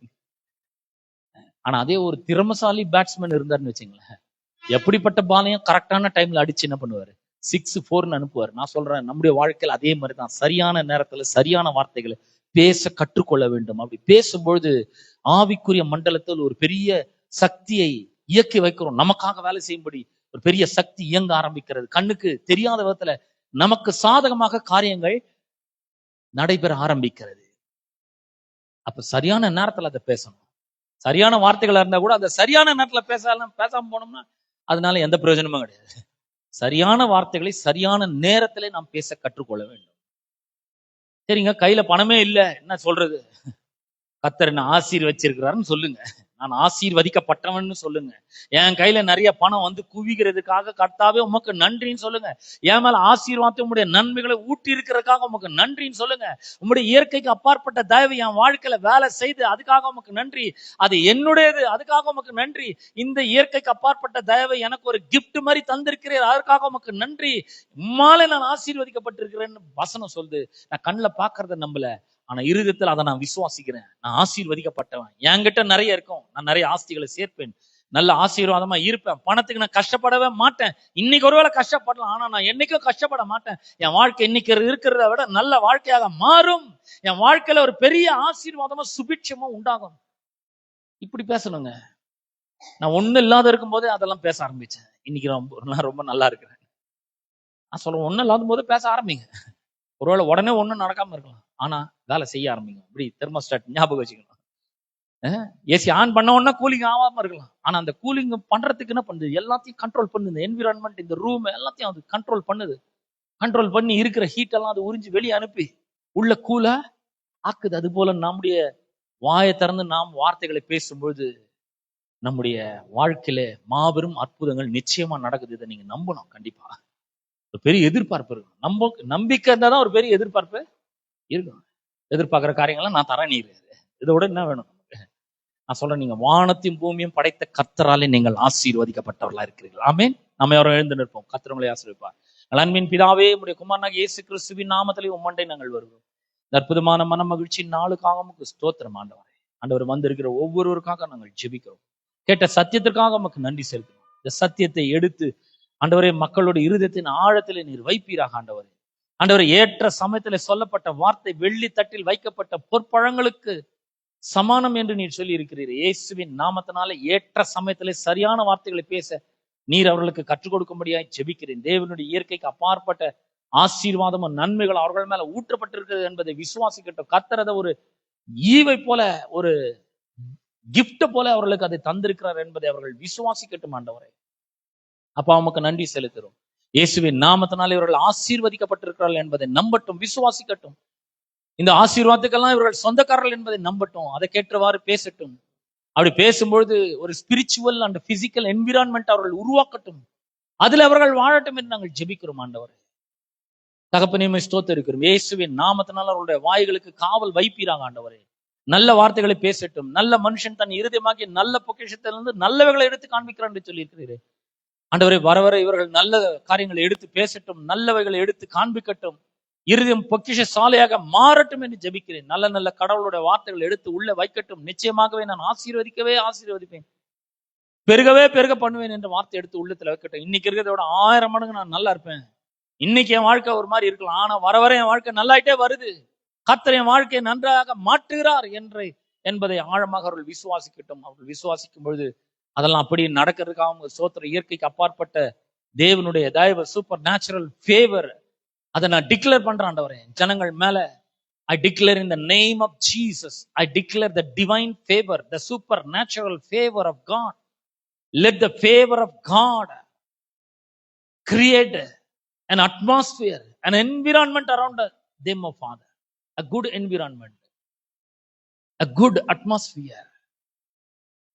ஆனா அதே ஒரு திறமசாலி பேட்ஸ்மேன் இருந்தாருன்னு வச்சுங்களேன், எப்படிப்பட்ட பாலையும் கரெக்டான டைம்ல அடிச்சு என்ன பண்ணுவாரு, 6-4ன்னு அனுப்புவார். நான் சொல்றேன், நம்முடைய வாழ்க்கையில் அதே மாதிரிதான் சரியான நேரத்துல சரியான வார்த்தைகளை பேச கற்றுக்கொள்ள வேண்டும். அப்படி பேசும்பொழுது ஆவிக்குரிய மண்டலத்தில் ஒரு பெரிய சக்தியை இயக்கி வைக்கிறோம். நமக்காக வேலை செய்யும்படி ஒரு பெரிய சக்தி இயங்க ஆரம்பிக்கிறது. கண்ணுக்கு தெரியாத விதத்துல நமக்கு சாதகமாக காரியங்கள் நடைபெற ஆரம்பிக்கிறது. அப்ப சரியான நேரத்துல அதை பேசணும். சரியான வார்த்தைகளா இருந்தா கூட அந்த சரியான நேரத்துல பேசாம போனோம்னா அதனால எந்த பிரயோஜனமும் கிடையாது. சரியான வார்த்தைகளை சரியான நேரத்திலே நாம் பேச கற்றுக்கொள்ள வேண்டும். சரிங்க, கையில பணமே இல்லை, என்ன சொல்றது, கர்த்தர் என்ன ஆசீர்வச்சிருக்கிறாருன்னு சொல்லுங்க, நான் ஆசீர்வதிக்கப்பட்டவன்னு சொல்லுங்க. என் கையில நிறைய பணம் வந்து குவிக்கிறதுக்காக கர்த்தாவே உமக்கு நன்றின்னு சொல்லுங்க. என் மேல ஆசீர்வாதத்தை உங்களுடைய நன்மைகளை ஊட்டி இருக்கிறதுக்காக உமக்கு நன்றின்னு சொல்லுங்க. உங்களுடைய இயற்கைக்கு அப்பாற்பட்ட தயவு என் வாழ்க்கையில வேலை செய்து அதுக்காக உமக்கு நன்றி, அது என்னுடையது அதுக்காக உமக்கு நன்றி. இந்த இயற்கைக்கு அப்பாற்பட்ட தயவை எனக்கு ஒரு கிஃப்ட் மாதிரி தந்திருக்கிறேன், அதற்காக உமக்கு நன்றி. உம்மாலே நான் ஆசீர்வதிக்கப்பட்டிருக்கிறேன்னு வசனம் சொல்லுது. நான் கண்ணில் பாக்குறத நம்பல, ஆனா இருதயத்தில் அதை நான் விசுவாசிக்கிறேன். நான் ஆசீர்வதிக்கப்பட்டவன், என்கிட்ட நிறைய இருக்கும், நான் நிறைய ஆஸ்திகளை சேர்ப்பேன், நல்ல ஆசீர்வாதமா இருப்பேன். பணத்துக்கு நான் கஷ்டப்படவே மாட்டேன். இன்னைக்கு ஒருவேளை கஷ்டப்படலாம், ஆனா நான் என்னைக்கும் கஷ்டப்பட மாட்டேன். என் வாழ்க்கை இன்னைக்கு இருக்கிறத விட நல்ல வாழ்க்கையாக மாறும். என் வாழ்க்கையில ஒரு பெரிய ஆசீர்வாதமா சுபிட்சமா உண்டாகும். இப்படி பேசணுங்க. நான் ஒண்ணு இல்லாத இருக்கும் போதே அதெல்லாம் பேச ஆரம்பிச்சேன். இன்னைக்கு நான் ரொம்ப நல்லா இருக்கிறேன். நான் சொல்றேன், ஒண்ணு இல்லாத போது பேச ஆரம்பிங்க. ஒருவேளை உடனே ஒண்ணும் நடக்காம இருக்கலாம், ஆனா வேலை செய்ய ஆரம்பிங்க. இப்படி தெர்மோஸ்டாட் ஞாபகம் வச்சுக்கணும். ஏசி ஆன் பண்ண உடனே கூலிங் ஆகாம இருக்கலாம், ஆனா அந்த கூலிங் பண்றதுக்கு என்ன பண்ணுது? எல்லாத்தையும் கண்ட்ரோல் பண்ணுது. இந்த என்விரான்மெண்ட், இந்த ரூம் எல்லாத்தையும் அது கண்ட்ரோல் பண்ணுது. கண்ட்ரோல் பண்ணி இருக்கிற ஹீட் எல்லாம் அது உறிஞ்சி வெளியே அனுப்பி உள்ள கூல ஆக்குது. அது போல நம்முடைய வாயை திறந்து நாம் வார்த்தைகளை பேசும்பொழுது நம்முடைய வாழ்க்கையில மாபெரும் அற்புதங்கள் நிச்சயமா நடக்குது. இதை நீங்க நம்பணும். கண்டிப்பா ஒரு பெரிய எதிர்பார்ப்பு இருக்கும். நம்பிக்கை இருந்தாதான் ஒரு பெரிய எதிர்பார்ப்பு இருக்கும். எதிர்பார்க்கிற காரியங்கள்லாம் நான் தரேன், நீ இதை விட என்ன வேணும்? நான் சொல்றேன், நீங்க வானத்தையும் பூமியும் படைத்த கர்த்தராலே நீங்கள் ஆசீர்வதிக்கப்பட்டவர்களா இருக்கிறீர்கள். ஆமென். நம்ம யாரும் எழுந்து நிற்போம். கர்த்தர் உங்களை ஆசீர்வதிப்பார். அன்பின் பிதாவே, உம்முடைய குமாரனாகிய இயேசு கிறிஸ்துவின் நாமத்திலே உம்மண்டை நாங்கள் வருகிறோம். இந்த அற்புதமான மன மகிழ்ச்சியின் நாளுக்காக உமக்கு ஸ்தோத்திரம் ஆண்டவரே. ஆண்டவர் வந்திருக்கிற ஒவ்வொருவருக்காக நாங்கள் ஜெபிக்கிறோம். கேட்ட சத்தியத்திற்காக உமக்கு நன்றி செலுத்துகிறோம். இந்த சத்தியத்தை எடுத்து ஆண்டவரே மக்களுடைய இருதயத்தின் ஆழத்திலே நீர் வைப்பீராக. ஆண்டவரே, ஆண்டவரே, ஏற்ற சமயத்திலே சொல்லப்பட்ட வார்த்தை வெள்ளி தட்டில் வைக்கப்பட்ட பொற்பழங்களுக்கு சமானம் என்று நீர் சொல்லி இருக்கிறீர். இயேசுவின் நாமத்தினால ஏற்ற சமயத்திலே சரியான வார்த்தைகளை பேச நீர் அவர்களுக்கு கற்றுக் கொடுக்கும்படியாய் ஜெபிக்கிறேன். தேவனுடைய இயற்கைக்கு அப்பாற்பட்ட ஆசீர்வாதமும் நன்மைகள் அவர்கள் மேல ஊற்றப்பட்டிருக்கிறது என்பதை விசுவாசிக்கட்டும். கர்த்தர் ஒரு ஈவை போல, ஒரு கிஃப்ட் போல அவர்களுக்கு அதை தந்திருக்கிறார் என்பதை அவர்கள் விசுவாசிக்கட்டும். ஆண்டவரே, அப்பா உமக்கு நன்றி செலுத்துகிறோம். இயேசுவின் நாமத்தினாலே இவர்கள் ஆசீர்வதிக்கப்பட்டிருக்கிறார்கள் என்பதை நம்பட்டும், விசுவாசிக்கட்டும். இந்த ஆசீர்வாதத்துக்கெல்லாம் இவர்கள் சொந்தக்காரர்கள் என்பதை நம்பட்டும். அதை கேட்டவாறு பேசட்டும். அப்படி பேசும்பொழுது ஒரு ஸ்பிரிச்சுவல் அண்ட் பிசிக்கல் என்விரான்மெண்ட் அவர்கள் உருவாக்கட்டும். அதுல அவர்கள் வாழட்டும் என்று நாங்கள் ஜெபிக்கிறோம். ஆண்டவரே, தகப்பனே ஸ்தோத்திரிக்கிறோம். இயேசுவின் நாமத்தினால் அவருடைய வாய்களுக்கு காவல் வைப்பீராங்க. ஆண்டவரே, நல்ல வார்த்தைகளை பேசட்டும். நல்ல மனுஷன் தன் இருதயமாகிய நல்ல பொக்கிஷத்திலிருந்து நல்லவைகளை எடுத்து காண்பிக்கிறான் என்று சொல்லி இருக்கிறீர்கள். ஆண்டவரே, வர இவர்கள் நல்ல காரியங்களை எடுத்து பேசட்டும், நல்லவைகளை எடுத்து காண்பிக்கட்டும். இருதயம் பொக்கிஷ சாலையாக மாறட்டும் என்று ஜெபிக்கிறேன். நல்ல நல்ல கடவுளுடைய வார்த்தைகள் எடுத்து உள்ள வைக்கட்டும். நிச்சயமாகவே நான் ஆசீர்வதிப்பேன், பெருக பண்ணுவேன் என்ற வார்த்தை எடுத்து உள்ளத்துல வைக்கட்டும். இன்னைக்கு இருக்கிறத விட 1000 மடங்கு நான் நல்லா இருப்பேன். இன்னைக்கு என் வாழ்க்கை ஒரு மாதிரி இருக்கலாம், ஆனா வர என் வாழ்க்கை நல்லாயிட்டே வருது. கர்த்தர் என் வாழ்க்கையை நன்றாக மாற்றுகிறார் என்பதை ஆழமாக அவர்கள் விசுவாசிக்கட்டும். அவர்கள் விசுவாசிக்கும் பொழுது அதெல்லாம் அப்படி நடக்கிறதுக்காக அவங்க சோத்திர இயற்கைக்கு அப்பாற்பட்ட தேவனுடைய தயவு, சூப்பர் நேச்சுரல் ஃபேவர், அதை நான் டிக்ளேர் பண்றேன். ஆண்டவரே, ஜனங்கள் மேல I declare in the name of Jesus, I declare the divine favor, the supernatural favor of God. Let the favor of God create an atmosphere, an environment around them, oh Father. A good environment, a good atmosphere.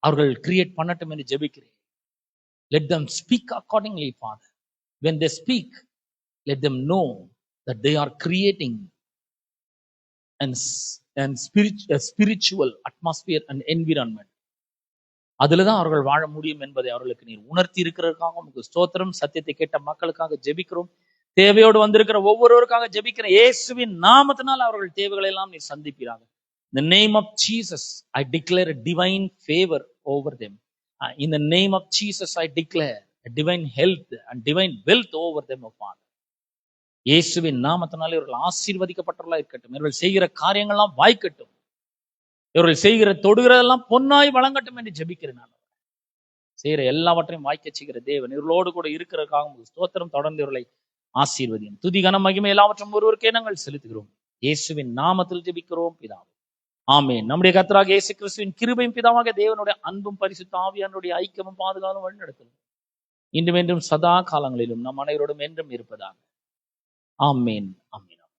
அவர்கள் create பண்ணட்டும் என்று ஜெபிக்கிறேன். Let them speak accordingly, Father. When they speak, let them know that they are creating and spiritual atmosphere and environment. அதுலதான் அவர்கள் வாழ முடியும் என்பதை அவர்களுக்கு நீர் உணர்த்தி இருக்கிறதுக்காக உங்களுக்கு ஸ்தோத்திரம். சத்தியத்தை கேட்ட மக்களுக்காக ஜெபிக்கிறோம். தேவையோடு வந்திருக்கிற ஒவ்வொருவருக்காக ஜெபிக்கிறேன். இயேசுவின் நாமத்தினால் அவர்கள் தேவைகளை எல்லாம் நீர் சந்திப்பீராக. In the name of Jesus, I declare a divine favor over them. In the name of Jesus, I declare a divine health and divine wealth over them, O Father. இயேசுவின் நாமத்தினாலே இவர்கள் ஆசீர்வதிக்கப்பட்டவர்களாக இருக்கட்டும். இவர்கள் செய்கிற காரியங்கள்லாம் வாய்க்கட்டும். இவர்கள் செய்கிற தொடுகிறதெல்லாம் பொன்னாய் வழங்கட்டும் என்று ஜெபிக்கிறேன். நான் செய்கிற எல்லாவற்றையும் வாய்க்க செய்கிற தேவன் இவர்களோடு கூட இருக்கிறதுக்காக ஸ்தோத்திரம். தொடர்ந்து இவர்களை ஆசீர்வதியும். துதி கன மகிமை எல்லாவற்றும் ஒருவருக்கே நாங்கள் செலுத்துகிறோம். இயேசுவின் நாமத்தில் ஜெபிக்கிறோம் பிதாவே, ஆமென். நம்முடைய கர்த்தராகிய இயேசு கிறிஸ்துவின் கிருபையும் பிதாவாகிய தேவனுடைய அன்பும் பரிசுத்த ஆவியானவருடைய ஐக்கியமும் பாதுகாப்பும் வழிநடத்தலும் இன்றும் என்றும் சதா காலங்களிலும் நம் அனைவரோடும் என்றும் இருப்பதாக. ஆமென், ஆமென்.